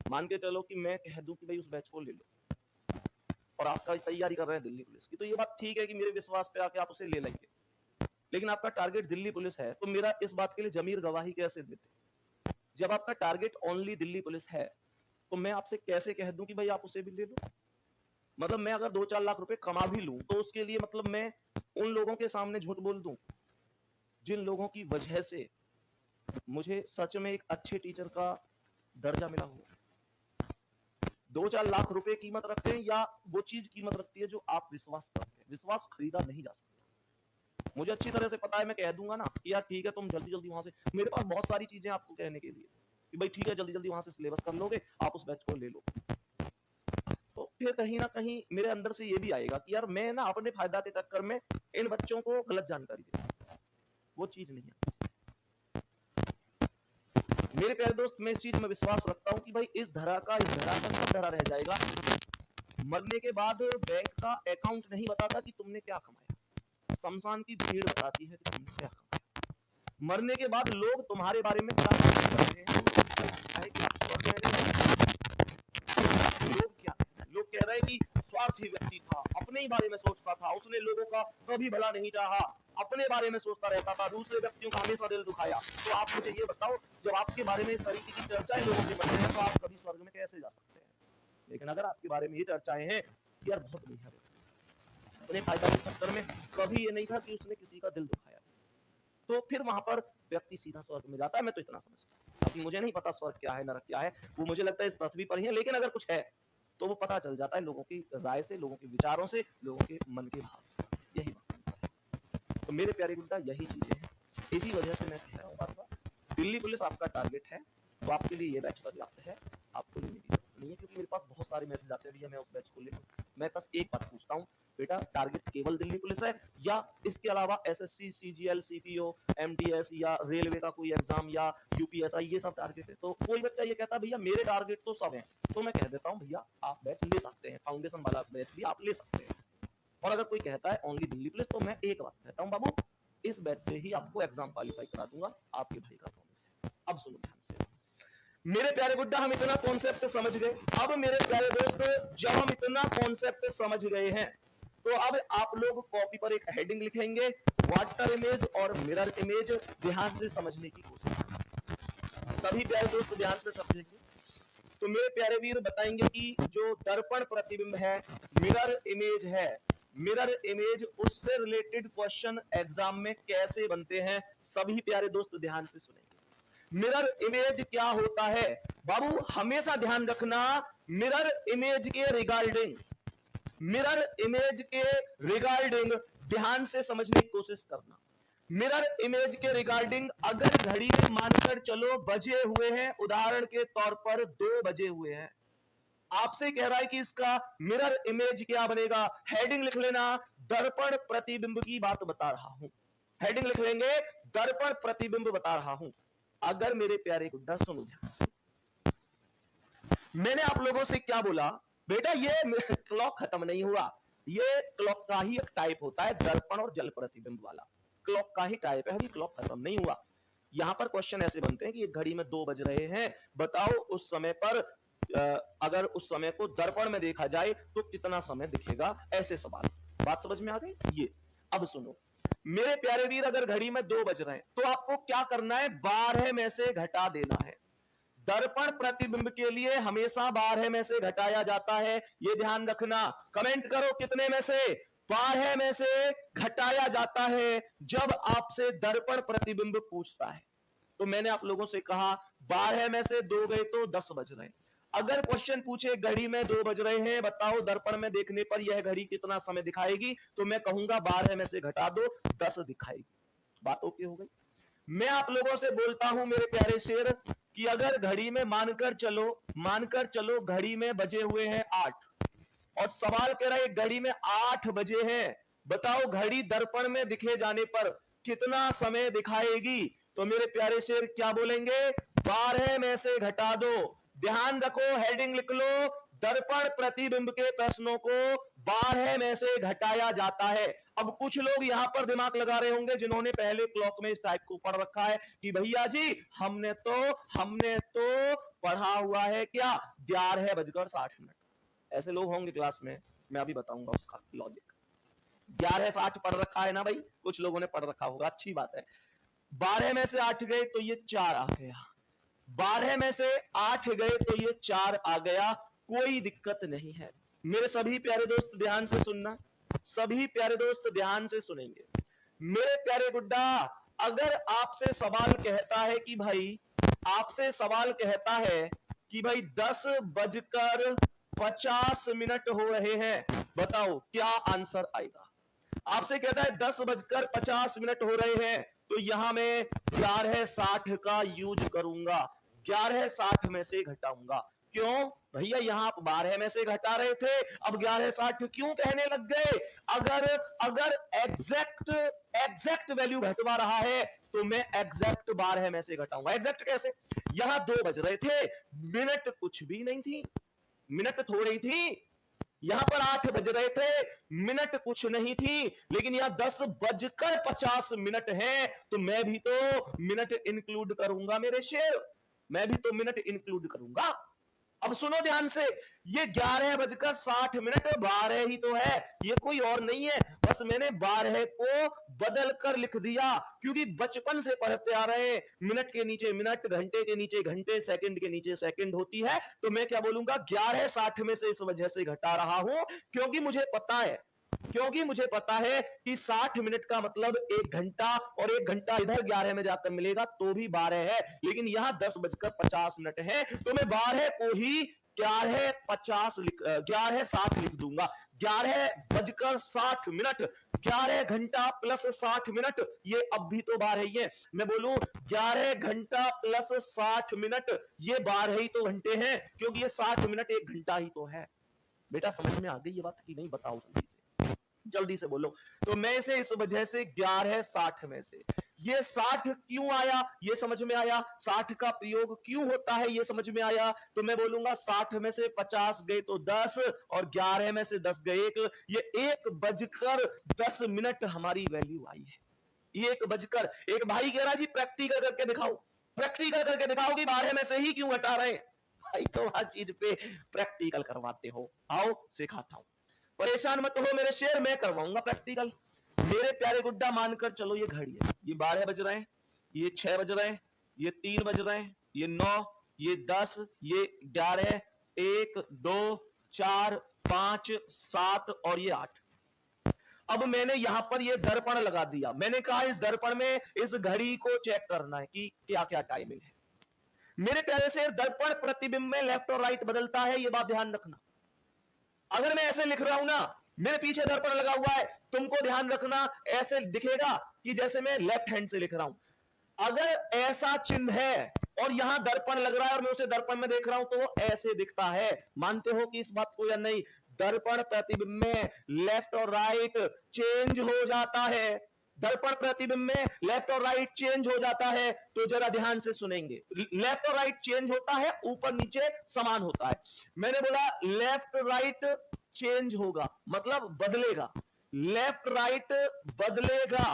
मान के चलो कि मैं कह दूं कि भाई उस बैच को ले लो और आपका तैयारी कर रहे हैं दिल्ली पुलिस की, तो ये बात ठीक है कि मेरे विश्वास पे आके आप उसे ले लेंगे, लेकिन आपका टारगेट दिल्ली पुलिस है तो मेरा इस बात के लिए जमीर गवाही कैसे देते? जब आपका टारगेट ओनली दिल्ली पुलिस है तो मैं आपसे कैसे कह दूं कि भाई आप उसे भी ले लो? मतलब मैं अगर 2-4 लाख रुपए कमा भी लूं तो उसके लिए मतलब मैं उन लोगों के सामने झूठ बोल दूं जिन लोगों की वजह से मुझे सच में एक अच्छे टीचर का दर्जा मिला हो। 2-4 लाख रुपए कीमत रखते हैं या वो चीज कीमत रखती है जो आप विश्वास करते हैं। विश्वास खरीदा नहीं जा सकता। मुझे अच्छी तरह से पता है, मैं कह दूंगा ना कि यार ठीक है तुम जल्दी जल्दी वहां से, मेरे पास बहुत सारी चीजें आपको कहने के लिए कि भाई ठीक है जल्दी जल्दी वहां से सिलेबस कर लोगे, आप उस बैच को ले लो, तो फिर कहीं ना कहीं मेरे अंदर से ये भी आएगा कि यार मैं ना अपने फायदा के चक्कर में इन बच्चों को गलत जानकारी दे, वो चीज नहीं है। मेरे प्यारे दोस्त मैं इस चीज में विश्वास रखता हूं कि भाई इस धरा का सब धरा रह जाएगा। मरने के बाद बैंक का अकाउंट नहीं बताता कि तुमने क्या कमाया, शमशान की भीड़ बताती है कि तुमने क्या कमाया। मरने के बाद लोग तुम्हारे बारे में क्या कहते हैं, लोग कह रहे हैं कि स्वार्थी व्यक्ति था, अपने ही बारे में सोचता था, उसने लोगों का कभी भला नहीं चाहा, अपने बारे में सोचता रहता था, दूसरे व्यक्तियों का हमेशा दिल दुखाया। तो आप मुझे ये बताओ, जब आपके बारे में इस तरीके की चर्चाएं लोगों के मन में है तो आप कभी स्वर्ग में कैसे जा सकते हैं? लेकिन अगर आपके बारे में ये चर्चाएं हैं यार बहुत बढ़िया, अपने फायदा के चक्कर में कभी ये नहीं था कि उसने किसी का दिल दुखाया, तो फिर वहां पर व्यक्ति सीधा स्वर्ग में जाता है। मैं तो इतना समझता हूँ, बाकी मुझे नहीं पता स्वर्ग क्या है नरक क्या है, वो मुझे लगता है इस पृथ्वी पर ही है, लेकिन अगर कुछ है तो वो पता चल जाता है लोगों की राय से, लोगों के विचारों से, लोगों के मन के भाव से। यही बात। तो मेरे प्यारे गुड्डा यही चीजें हैं, इसी वजह से मैं कह रहा हूँ बार बार दिल्ली पुलिस आपका टारगेट है तो आपके लिए ये बैच पर्याप्त है, आपको लेने की जरूरत नहीं है, क्योंकि मेरे पास बहुत सारे मैसेज आते हैं भैया मैं उस बैच को ले लूं। मैं बस एक बात पूछता हूँ, बेटा टारगेट केवल दिल्ली पुलिस है या इसके अलावा एसएससी, सीजीएल, सीपीओ, एमटीएस या रेलवे का कोई एग्जाम या यूपीएसआई, ये सब टारगेट है? तो कोई बच्चा ये कहता है भैया मेरे टारगेट तो सब है, तो मैं कह देता हूँ भैया आप बैच ले सकते हैं, फाउंडेशन वाला बैच भी आप ले सकते हैं। और अगर कोई कहता है ओनली दिल्ली पुलिस, तो मैं एक बात कहता हूँ बाबू, इस बैच से ही आपको एग्जाम क्वालिफाई करा दूंगा, आपके भाई का प्रॉमिस है। अब सुनो ध्यान से मेरे प्यारे गुड्डा, हम इतना कॉन्सेप्ट समझ गए। अब मेरे प्यारे दोस्त, जब हम इतना कॉन्सेप्ट समझ गए हैं तो अब आप लोग कॉपी पर एक हेडिंग लिखेंगे, वाटर इमेज और मिरर इमेज। ध्यान से समझने की कोशिश करें, सभी प्यारे दोस्त ध्यान से समझेंगे। तो मेरे प्यारे वीर बताएंगे कि जो दर्पण प्रतिबिंब है, मिरर इमेज है, मिरर इमेज, उससे रिलेटेड क्वेश्चन एग्जाम में कैसे बनते हैं, सभी प्यारे दोस्त ध्यान से सुनेंगे। मिरर इमेज क्या होता है बाबू, हमेशा ध्यान रखना, मिरर इमेज के रिगार्डिंग, मिरर इमेज के रिगार्डिंग ध्यान से समझने की कोशिश करना। मिरर इमेज के रिगार्डिंग अगर घड़ी में मानकर चलो बजे हुए हैं, उदाहरण के तौर पर 2 बजे हुए हैं, आपसे कह रहा है कि इसका मिरर इमेज क्या बनेगा, हेडिंग लिख लेना, दर्पण प्रतिबिंब की बात बता रहा हूं। हेडिंग लिख लेंगे, दर्पण प्रतिबिंब बता रहा हूं। अगर मेरे प्यारे गुड्डा सुनो ध्यान से, मैंने आप लोगों से क्या बोला बेटा, ये क्लॉक खत्म नहीं हुआ, ये क्लॉक का ही एक टाइप होता है, दर्पण और जल प्रतिबिंब वाला क्लॉक का ही टाइप है, अभी क्लॉक खत्म नहीं हुआ। यहां पर क्वेश्चन ऐसे बनते हैं कि एक घड़ी में 2 बज रहे हैं, बताओ उस समय पर अगर उस समय को दर्पण में देखा जाए तो कितना समय दिखेगा, ऐसे सवाल। बात समझ में आ गई? ये अब सुनो मेरे प्यारे वीर, अगर घड़ी में 2 बज रहे हैं तो आपको क्या करना है, 12 में से घटा देना है। दर्पण प्रतिबिंब के लिए हमेशा 12 में से घटाया जाता है, ये ध्यान रखना। कमेंट करो कितने में से, 12 में से घटाया जाता है जब आपसे दर्पण प्रतिबिंब पूछता है। तो मैंने आप लोगों से कहा 12 में से 2 गए तो 10 बज रहे हैं। अगर क्वेश्चन पूछे घड़ी में 2 बज रहे हैं, बताओ दर्पण में देखने पर यह घड़ी कितना समय दिखाएगी, तो मैं कहूंगा 12 में से घटा दो, 10 दिखाएगी। बात ओके हो गई? मैं आप लोगों से बोलता हूं मेरे प्यारे शेर कि अगर घड़ी में मानकर चलो घड़ी में बजे हुए हैं 8, और सवाल कह रहा है घड़ी में 8 बजे हैं, बताओ घड़ी दर्पण में दिखे जाने पर कितना समय दिखाएगी, तो मेरे प्यारे शेर क्या बोलेंगे, 12 में से घटा दो। ध्यान रखो, हेडिंग लिख लो, दर्पण प्रतिबिंब के प्रश्नों को 12 में से घटाया जाता है। अब कुछ लोग यहां पर दिमाग लगा रहे होंगे जिन्होंने पहले क्लॉक में इस टाइप को पढ़ रखा है कि भैया जी हमने तो पढ़ा हुआ है क्या, 11:60। ऐसे लोग होंगे क्लास में, मैं अभी बताऊंगा उसका लॉजिक। 11:60 पढ़ रखा है ना भाई, कुछ लोगों ने पढ़ रखा होगा, अच्छी बात है। 12 में से 8 गए तो ये 4 आ गया, 12 में से 8 गए तो ये 4 आ गया, कोई दिक्कत नहीं है। मेरे सभी प्यारे दोस्त ध्यान से सुनना, सभी प्यारे दोस्त ध्यान से सुनेंगे। मेरे प्यारे गुड्डा, अगर आपसे सवाल कहता है कि भाई, आपसे सवाल कहता है कि भाई 10:50 हो रहे हैं, बताओ क्या आंसर आएगा। आपसे कहता है 10:50 हो रहे हैं, तो यहां मैं 11:60 का यूज करूंगा, 11:60 में से घटाऊंगा। क्यों भैया, यहां आप 12 में से घटा रहे थे, अब 11:60 क्यों कहने लग गए? अगर एग्जैक्ट वैल्यू घटवा रहा है तो मैं एग्जैक्ट 12 में से घटाऊंगा। एग्जैक्ट कैसे? यहां 2 बज रहे थे, मिनट कुछ भी नहीं थी, मिनट थोड़ी थी, यहां पर 8 बज रहे थे, मिनट कुछ नहीं थी, लेकिन यहां 10:50 है, तो मैं भी तो मिनट इंक्लूड करूंगा मेरे शेर, मैं भी तो मिनट इंक्लूड करूंगा। अब सुनो ध्यान से, ये 11:60, 12 ही तो है, ये कोई और नहीं है, बस मैंने 12 को बदल कर लिख दिया, क्योंकि बचपन से पढ़ते आ रहे हैं, मिनट के नीचे मिनट, घंटे के नीचे घंटे, सेकंड के नीचे सेकंड होती है, तो मैं क्या बोलूंगा, 11:60 में से इस वजह से घटा रहा हूं क्योंकि मुझे पता है कि 60 मिनट का मतलब 1 घंटा, और 1 घंटा इधर 11 में जाकर मिलेगा तो भी 12 है, लेकिन यहां 10:50 है, तो मैं 12 को ही 11:60 लिख दूंगा। 11:60, 11 घंटा प्लस 60 मिनट, ये अब भी तो 12 ही है। मैं बोलूं 11 घंटा प्लस 60 मिनट, ये 12 ही तो घंटे हैं, क्योंकि ये 60 मिनट 1 घंटा ही तो है। बेटा समझ में आ गई ये बात कि नहीं? बताओ जल्दी से बोलो। तो मैं इसे इस वजह से 11:60 में से, ये 60 क्यों आया ये समझ में आया, 60 का प्रयोग क्यों होता है ये समझ में आया, तो मैं बोलूंगा 60 में से 50 गए तो 10, और 11 में से 10 गए 1, ये 1:10 हमारी वैल्यू आई है। 1:1 भाई कह रहा जी प्रैक्टिकल करके दिखाओ, प्रैक्टिकल करके दिखाओ कि 12 में से ही क्यों घटा रहे हैं। भाई तो हर चीज पे प्रैक्टिकल करवाते हो, आओ सिखाता हूं। परेशान मत हो मेरे शेर, मैं करवाऊंगा प्रैक्टिकल। मेरे प्यारे गुड्डा मानकर चलो ये घड़ी है, ये 12 बज रहे हैं, ये 6 बज रहे हैं, ये 3 बज रहे हैं, ये 9, ये 10, ये 11, 1 2 4 5 7 और ये 8। अब मैंने यहां पर ये दर्पण लगा दिया, मैंने कहा इस दर्पण में इस घड़ी को चेक करना है कि क्या क्या टाइमिंग है। मेरे प्यारे से दर्पण प्रतिबिंब में लेफ्ट और राइट बदलता है, ये बात ध्यान रखना। अगर मैं ऐसे लिख रहा हूं ना, मेरे पीछे दर्पण लगा हुआ है, तुमको ध्यान रखना ऐसे दिखेगा कि जैसे मैं लेफ्ट हैंड से लिख रहा हूं। अगर ऐसा चिन्ह है और यहां दर्पण लग रहा है और मैं उसे दर्पण में देख रहा हूं तो वो ऐसे दिखता है। मानते हो कि इस बात को या नहीं? दर्पण प्रतिबिंब में लेफ्ट और राइट चेंज हो जाता है। दर्पण प्रतिबिंब में लेफ्ट और राइट चेंज हो जाता है, तो जरा ध्यान से सुनेंगे। लेफ्ट और राइट चेंज होता है, ऊपर नीचे समान होता है। मैंने बोला लेफ्ट राइट चेंज होगा मतलब बदलेगा, लेफ्ट राइट बदलेगा,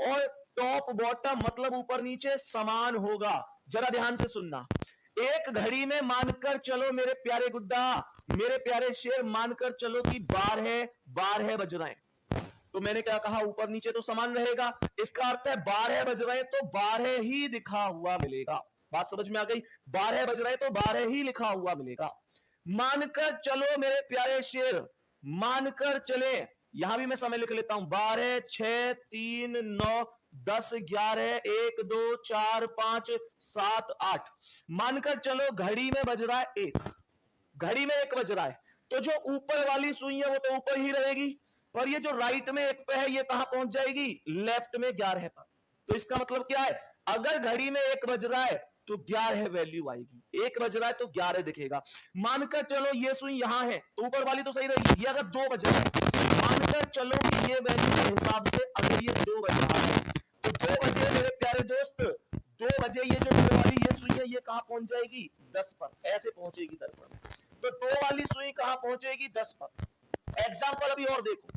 और टॉप बॉटम मतलब ऊपर नीचे समान होगा। जरा ध्यान से सुनना। एक घड़ी में मानकर चलो मेरे प्यारे गुड्डा, मेरे प्यारे शेर, मानकर चलो कि 12 बज रहे हैं। तो मैंने क्या कहा, ऊपर नीचे तो समान रहेगा, इसका अर्थ है 12 बज रहे हैं तो 12 ही लिखा हुआ मिलेगा। बात समझ में आ गई? 12 बज रहे हैं तो 12 ही लिखा हुआ मिलेगा। मानकर चलो मेरे प्यारे शेर, मानकर चले। यहां भी मैं समय लिख लेता हूं, 12 6 3 9 10 11 1 2 4 5 7 8। मानकर चलो घड़ी में बज रहा है 1, घड़ी में 1 बज रहा है, तो जो ऊपर वाली सुई है वो तो ऊपर ही रहेगी, पर ये जो राइट में 1 पे है ये कहां पहुंच जाएगी? लेफ्ट में 11 पर। तो इसका मतलब क्या है? अगर घड़ी में 1 बज रहा है तो 11 वैल्यू आएगी, 1 बज रहा है तो 11 दिखेगा। मानकर चलो ये सुई यहां है तो ऊपर वाली तो सही रहेगी। ये अगर 2 बज रहा है, मानकर चलो कि ये वैल्यू के हिसाब से अगर ये 2 बज रहा है तो 2 बजे मेरे प्यारे दोस्त, 2 बजे ये जो ऊपर वाली ये सुई है ये कहां पहुंच जाएगी? 10 पर, ऐसे पहुंचेगी दर्पण में। तो 2 वाली सुई कहां पहुंचेगी? 10 पर। एग्जाम्पल अभी और देखो,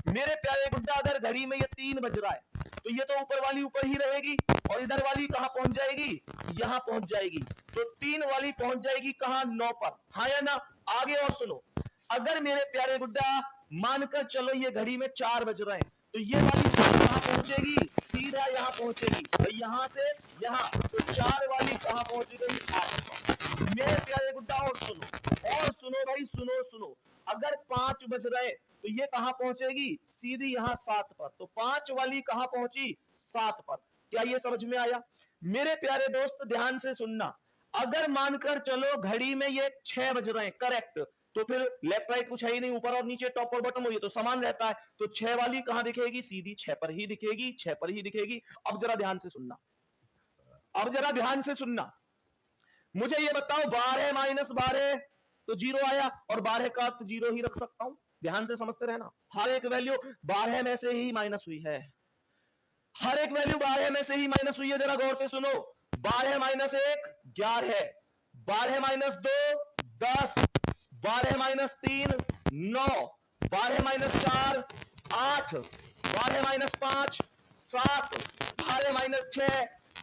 मेरे प्यारे गुड्डा, अगर घड़ी में ये 3 बज रहा है तो ये तो ऊपर वाली ऊपर ही रहेगी, और इधर वाली कहां पहुंच जाएगी? यहां पहुंच जाएगी। तो 3 वाली पहुंच जाएगी कहां? 9 पर। हाँ या ना? आगे और सुनो, अगर मेरे प्यारे गुड्डा मानकर चलो ये घड़ी में 4 बज रहे हैं तो ये वाली कहां पहुंचेगी? सीधा यहां पहुंचेगी, और यहां से यहां, तो 4 वाली कहां पहुंच गई? 8 पर। मेरे प्यारे गुड्डा और सुनो भाई, सुनो, अगर 5 बज रहे तो ये कहां पहुंचेगी? सीधी यहां 7 पर। तो 5 वाली कहां पहुंची? 7 पर। क्या ये समझ में आया? मेरे प्यारे दोस्त ध्यान से सुनना, अगर मानकर चलो घड़ी में ये 6 बज रहे हैं, करेक्ट, तो फिर लेफ्ट राइट कुछ है ही नहीं, ऊपर और नीचे टॉप और बॉटम हो ये तो समान रहता है, तो 6 वाली कहां दिखेगी? सीधी 6 पर ही दिखेगी, 6 पर ही दिखेगी। अब जरा ध्यान से सुनना, अब जरा ध्यान से सुनना, मुझे ये बताओ 12 माइनस 12 तो 0 आया, और 12 का अर्थ 0 ही रख सकता हूं। ध्यान से समझते रहना, हर एक वैल्यू 12 में से ही माइनस हुई है, हर एक वैल्यू 12 में से ही माइनस हुई है। जरा गौर से सुनो, 12 minus 1 11, 12 minus 2 10, 12 minus 3 9, 12 minus 4 8, 12 minus 5 7, 12 minus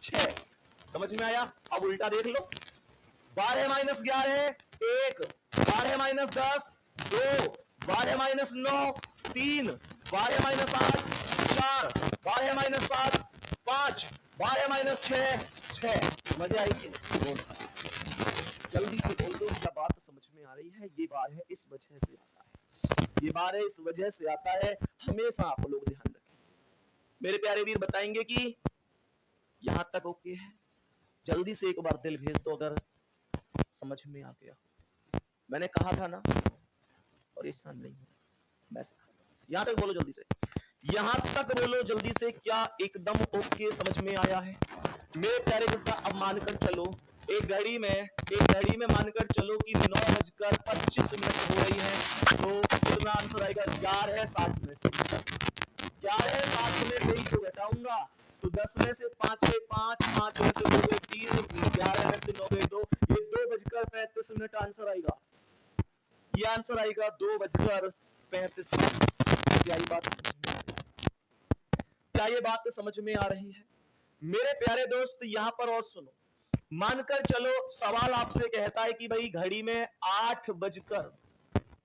6। समझ में आया? अब उल्टा देख लो, 12 minus 11 1, 12 minus 10 2, 12 minus 9 3, 12 minus 8 4, 12 minus 7 5, 12 minus 6। मजा आई कि जल्दी से बोल दो, क्या बात समझ में आ रही है? ये बार है इस वजह से आता है, ये बार है इस वजह से आता है, हमेशा आप लोग ध्यान रखें। मेरे प्यारे वीर बताएंगे कि यहां तक ओके है? जल्दी से एक बार दिल भेज दो अगर समझ में आ गया। मैंने कहा था ना, और ऐसा नहीं है, मैं यहां तक बोलो जल्दी से, यहां तक बोलो जल्दी से, क्या एकदम ओके समझ में आया है? मेरे प्यारे गुड्डा, अब मानकर चलो एक घड़ी में मानकर चलो कि 9:25 हो रही है, तो कितना आंसर आएगा? 11:60 में से, 11:60 में से ही तो घटाऊंगा, तो 10 में से 5 गए 5, 5 में से 2 गए 3, 11 में से 9 गए 2, ये 2:35 आंसर आएगा। ये आंसर आएगा 2:35। क्या ये बात समझ में आ रही है? क्या ये बात समझ में आ रही है? मेरे प्यारे दोस्त यहां पर और सुनो, मानकर चलो सवाल आपसे कहता है कि भाई घड़ी में 8 बजकर,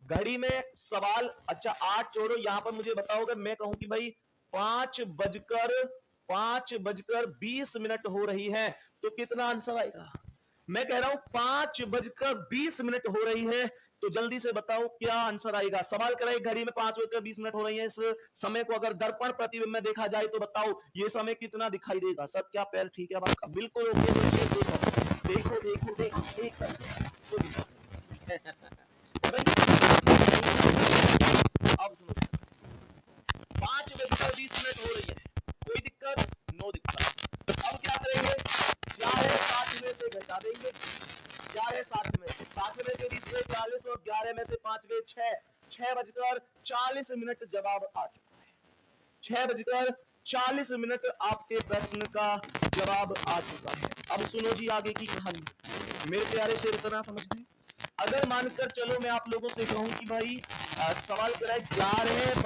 घड़ी में सवाल, अच्छा 8 छोड़ो, यहां पर मुझे बताओगे, मैं कहूं कि भाई 5 बजकर 20 मिनट हो रही है, तो कितना आंसर आएगा? मैं कह रहा हूं 5 बजकर 20 मिनट हो रही है, तो जल्दी से बताओ क्या आंसर आएगा। सवाल कराए घड़ी में 5 बजकर 20 मिनट हो रही है, इस समय को अगर दर्पण प्रतिबिंब में देखा जाए तो बताओ ये समय कितना दिखाई देगा। सब क्या पैर ठीक है आपका? बिल्कुल ओके। देखो देखो देखो देखो अब सुनो, 5 बजकर 20 मिनट हो रही है, कोई दिक्कत? नो दिक्कत। अब क्या करेंगे, क्या है 60 में से घटा देंगे, क्या है 60 में से, 60 में से 20 गए 40 और 11 में से 5 गए 6, 6 बजकर 40 मिनट जवाब आ चुका है। 6 बजकर 40 मिनट आपके प्रश्न का जवाब आ चुका है। अब सुनो जी आगे की कहानी, मेरे प्यारे शेर इतना समझ गए। अगर मानकर चलो मैं आप लोगों से कहूं कि भाई सवाल कराए 11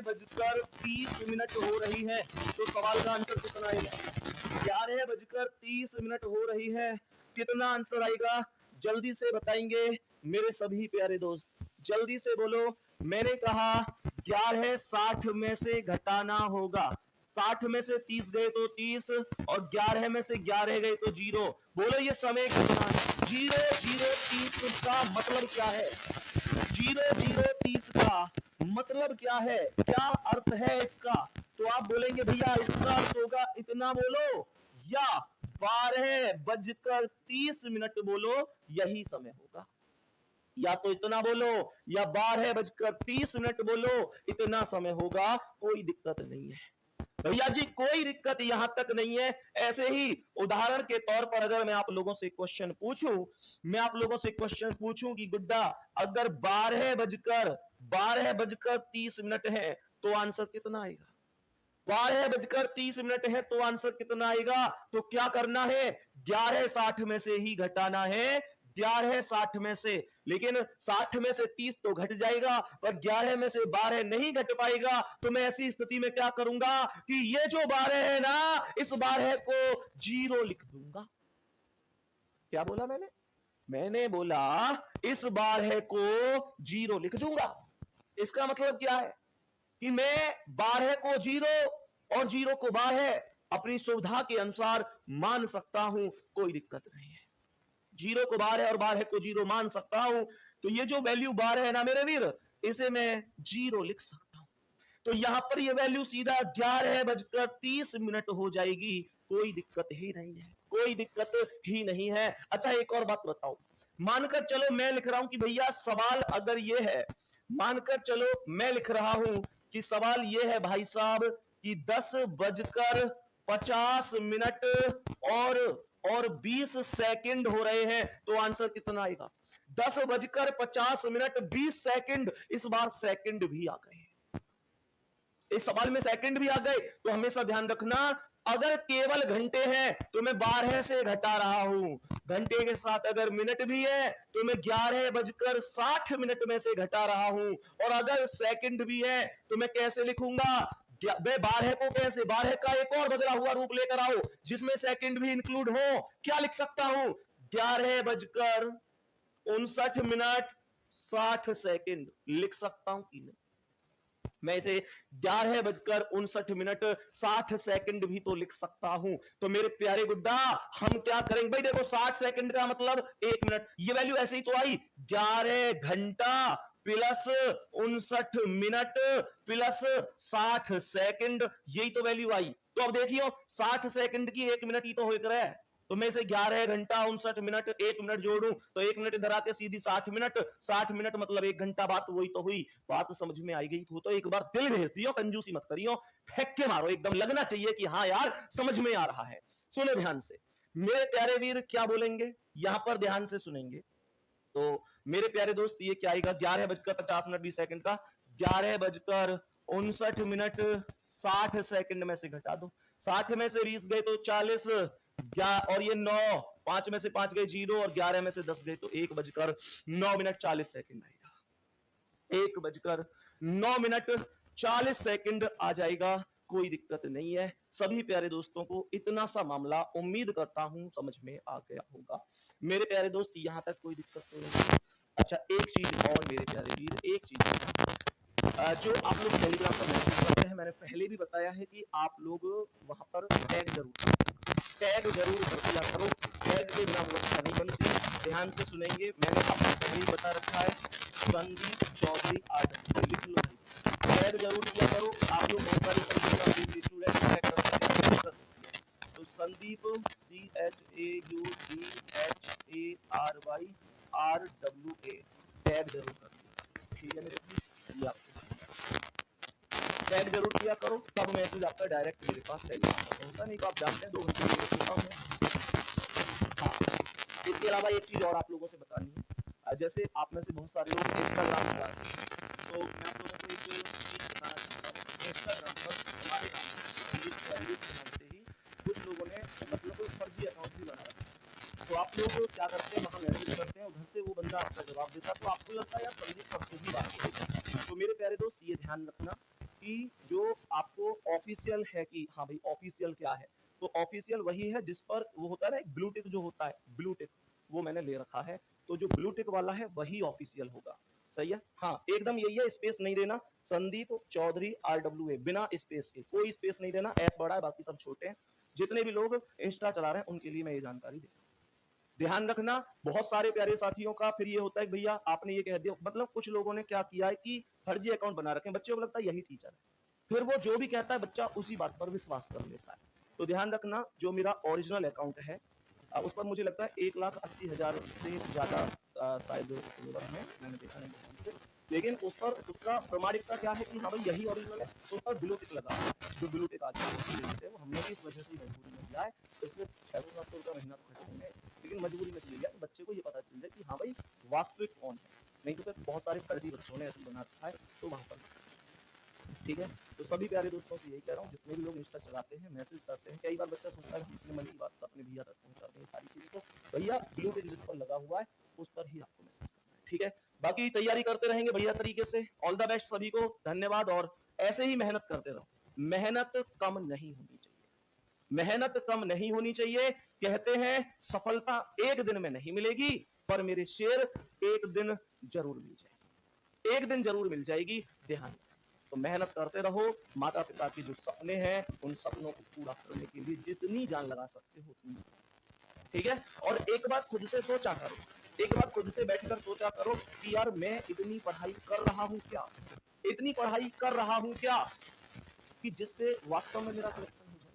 बजकर 30 मिनट हो रही है, तो सवाल का आंसर कितना आएगा? 11 बजकर 30 मिनट हो रही है, कितना आंसर आएगा? जल्दी से बताएंगे मेरे सभी प्यारे दोस्त, जल्दी से बोलो। मैंने कहा 11 60 में से घटाना होगा, 60 में से 30 गए तो 30 और 11 में से 11 गए तो 0। बोलो ये समय कितना है? 0 0 30 का मतलब क्या है? 0 0 30 का मतलब क्या है? क्या अर्थ है इसका? तो आप बोलेंगे भैया इसका अर्थ होगा इतना बोलो या 12 बजकर 30 मिनट बोलो, यही समय होगा। या तो इतना बोलो या 12 बजकर 30 मिनट बोलो, इतना समय होगा, कोई दिक्कत नहीं है भैया जी, कोई दिक्कत यहां तक नहीं है। ऐसे ही उदाहरण के तौर पर अगर मैं आप लोगों से क्वेश्चन पूछूं कि गुड्डा अगर 12 बजकर 30 मिनट है तो आंसर कितना आएगा? 12 बजकर 30 मिनट है तो आंसर कितना आएगा? तो क्या करना है? 11 60 में से ही घटाना है, 11 60 में से। लेकिन 60 में से 30 तो घट जाएगा, पर 11 में से 12 नहीं घट पाएगा, तो मैं ऐसी स्थिति में क्या करूंगा कि ये जो 12 है ना, इस 12 को 0 लिख दूंगा। क्या बोला मैंने? मैंने बोला इस 12 को 0 लिख दूंगा। इसका मतलब क्या है कि मैं 12 को 0 और 0 को 12 अपनी सुविधा के अनुसार मान सकता हूं, कोई दिक्कत नहीं है। 0 को 12 और 12 को 0 मान सकता हूं, तो ये जो वैल्यू 12 है ना मेरे वीर, इसे मैं 0 लिख सकता हूं। तो यहां पर ये वैल्यू सीधा 11 बजकर 30 मिनट हो जाएगी, कोई दिक्कत ही नहीं है, कोई दिक्कत ही नहीं है। अच्छा एक और बात बताओ, मानकर चलो मैं लिख रहा हूं कि भैया सवाल अगर ये है, मानकर चलो मैं लिख रहा हूं कि सवाल ये है भाई साहब कि 10 बजकर 50 मिनट और 20 सेकंड हो रहे हैं, तो आंसर कितना आएगा? 10 बजकर 50 मिनट 20 सेकंड, इस बार सेकंड भी आ गए, इस सवाल में सेकंड भी आ गए। तो हमेशा ध्यान रखना, अगर केवल घंटे हैं तो मैं 12 से घटा रहा हूं, घंटे के साथ अगर मिनट भी है तो मैं 11 बजकर 60 मिनट में से घटा रहा हूं, और अगर सेकंड भी है तो मैं कैसे लिखूंगा? मैं 12 को कैसे, 12 का एक और बदला हुआ रूप लेकर आओ जिसमें सेकंड भी इंक्लूड हो। क्या लिख सकता हूं? 11 बजकर 59 मिनट 60 सेकंड लिख सकता हूं कि नहीं? मैं इसे 11 बजकर 59 मिनट 60 सेकंड भी तो लिख सकता हूं। तो मेरे प्यारे गुड्डा हम क्या करेंगे भाई? देखो 60 सेकंड का मतलब 1 मिनट, ये वैल्यू ऐसे ही तो आई, 11 घंटा प्लस 59 मिनट प्लस 60 सेकंड, यही तो वैल्यू आई। तो अब देखियो 60 सेकंड की 1 मिनट ही तो होकर है, तो मैं इसे 11 घंटा 59 मिनट 1 मिनट जोड़ूं तो 1 मिनट इधर आके सीधी 60 मिनट, 60 मिनट मतलब 1 घंटा, बात वही तो हुई। बात समझ में आई गई तो एक बार दिल भेज दियो, कंजूसी मत करियो, फेंक के मारो, एकदम लगना चाहिए कि हाँ यार समझ में आ रहा है। सुनो ध्यान से मेरे प्यारे वीर, क्या बोलेंगे यहां पर ध्यान से सुनेंगे तो मेरे प्यारे दोस्त, ये क्या आएगा? 11 बजकर 50 मिनट 20 सेकंड का 11 बजकर 59 मिनट 60 सेकंड में से घटा दो, 60 में से 20 गए तो 40, और ये 9, 5 में से 5 गए 0 और 11 में से 10 गए तो 1 बजकर 9 मिनट 40 सेकंड आएगा। 1 बजकर 9 मिनट 40 सेकंड आ जाएगा, कोई दिक्कत नहीं है। सभी प्यारे दोस्तों को इतना सा मामला उम्मीद करता हूं समझ में आ गया होगा। मेरे प्यारे दोस्त यहाँ तक कोई दिक्कत तो नहीं। अच्छा, एक चीज और मेरे प्यारे वीर, एक चीज जो आप लोग टेलीग्राम पर मैसेज करते हैं, मैंने पहले भी बताया है कि आप लोग वहां पर टैग जरूर कर दिया करो। टैग के बिना व्यवस्था नहीं बनती। ध्यान से सुनेंगे, मैंने आपको पहले ही बता रखा है, संदीप चौधरी आर्ट लिख लो भाई। टैग जरूर किया करो। आप लोग बहुत सारे स्टूडेंट टैग करते हैं, तो संदीप CHAUDHARYRWA टैग जरूर कर दिया, ठीक है मेरे भाई। टैग जरूर किया करो, तब मैसेज आपका डायरेक्ट मेरे पास टेलीग्राम पर होता, नहीं तो आप जानते हैं 2 घंटे हाँ। इसके अलावा एक चीज और आप लोगों से बतानी है, जैसे आप में से बहुत सारे लोग इंस्टाग्राम पर आते हैं, तो मैं आप लोगों को एक चीज बताना चाहता हूँ। इंस्टाग्राम पर हमारे से ही कुछ लोगों ने मतलब फर्जी अकाउंट भी बना रखा है। तो आप लोग क्या करते हैं, वहाँ मैसेज करते हैं, उधर से वो बंदा आपका जवाब देता है, तो आपको लगता है यार संदीप सबसे ही बात करेगा। तो मेरे प्यारे दोस्त ये ध्यान रखना कि जो आपको ऑफिशियल है कि हाँ भाई ऑफिशियल क्या है, तो ऑफिशियल वही है जिस पर वो होता है ना, एक ब्लू टिक जो होता है, ब्लू टिक वो मैंने ले रखा है, तो जो ब्लू टिक वाला है वही ऑफिशियल होगा। सही है, हाँ एकदम यही है, स्पेस नहीं देना। संदीप चौधरी RWA बिना स्पेस के, कोई स्पेस नहीं देना। एस बड़ा है, बाकी सब छोटे हैं। जितने भी लोग इंस्टा चला रहे हैं उनके लिए मैं ये जानकारी दे, ध्यान रखना। बहुत सारे प्यारे साथियों का फिर ये होता है कि भैया आपने ये कह दिया, मतलब कुछ लोगों ने क्या किया है कि फर्जी अकाउंट बना रखे हैं, बच्चों को लगता है यही टीचर है, फिर वो जो भी कहता है बच्चा उसी बात पर विश्वास कर लेता है। तो ध्यान रखना, जो मेरा ओरिजिनल अकाउंट है उस पर मुझे लगता है 1,80,000 से ज्यादा शायद फॉलोवर हैं, मैंने देखा नहीं ध्यान से, लेकिन उस पर उसका प्रामाणिकता क्या है कि हाँ भाई यही ओरिजिनल है, तो उस पर ब्लू टिक लगा है। जो ब्लू टिक आज है वो हमने भी इस वजह से मजबूरी में लिया है, तो इसमें 600-700 रुपया महीना तो खर्च होंगे, लेकिन मजबूरी में ले लिया कि बच्चे को ये पता चल जाए कि हाँ भाई वास्तविक कौन है, नहीं तो फिर बहुत सारे फर्जी बच्चों ने ऐसे बना रखा है, तो वहाँ पर ठीक है। तो सभी प्यारे दोस्तों से यही कह रहा हूँ, जितने भी लोग इंस्टा चलाते हैं, मैसेज करते हैं, कई बार बच्चा सोचता है हम अपने मन की बात अपने भैया तक पहुंचाते हैं सारी चीजें, तो भैया ब्लू टिक जिस पर लगा हुआ है उस पर ही आपको मैसेज करना है, ठीक है। बाकी तैयारी करते रहेंगे बढ़िया तरीके से। ऑल द बेस्ट सभी को, धन्यवाद, और ऐसे ही मेहनत करते रहो। मेहनत कम नहीं होनी चाहिए, मेहनत कम नहीं होनी चाहिए। कहते हैं सफलता एक दिन में नहीं मिलेगी, पर मेरे शेर एक दिन जरूर मिल जाएगी, एक दिन जरूर मिल जाएगी, ध्यान। तो मेहनत करते रहो। माता पिता के जो सपने हैं उन सपनों को पूरा करने के लिए जितनी जान लगा सकते हो उतनी, ठीक है। और एक बार खुद से सोचा करो, एक बार खुद से बैठकर सोचा करो कि यार मैं इतनी पढ़ाई कर रहा हूं क्या, इतनी पढ़ाई कर रहा हूं क्या कि जिससे वास्तव में मेरा सिलेक्शन हो जाए।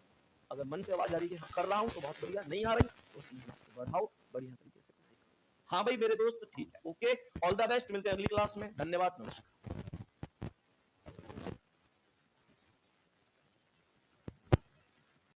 अगर मन से आवाज आ रही है कर रहा हूं तो बहुत बढ़िया, नहीं आ रही तो उस मेहनत को बढ़ाओ, बढ़िया तरीके से पढ़ाई करो। हाँ भाई मेरे दोस्त, ठीक है, ओके, ऑल द बेस्ट, मिलते हैं अगली क्लास में, धन्यवाद, नमस्कार।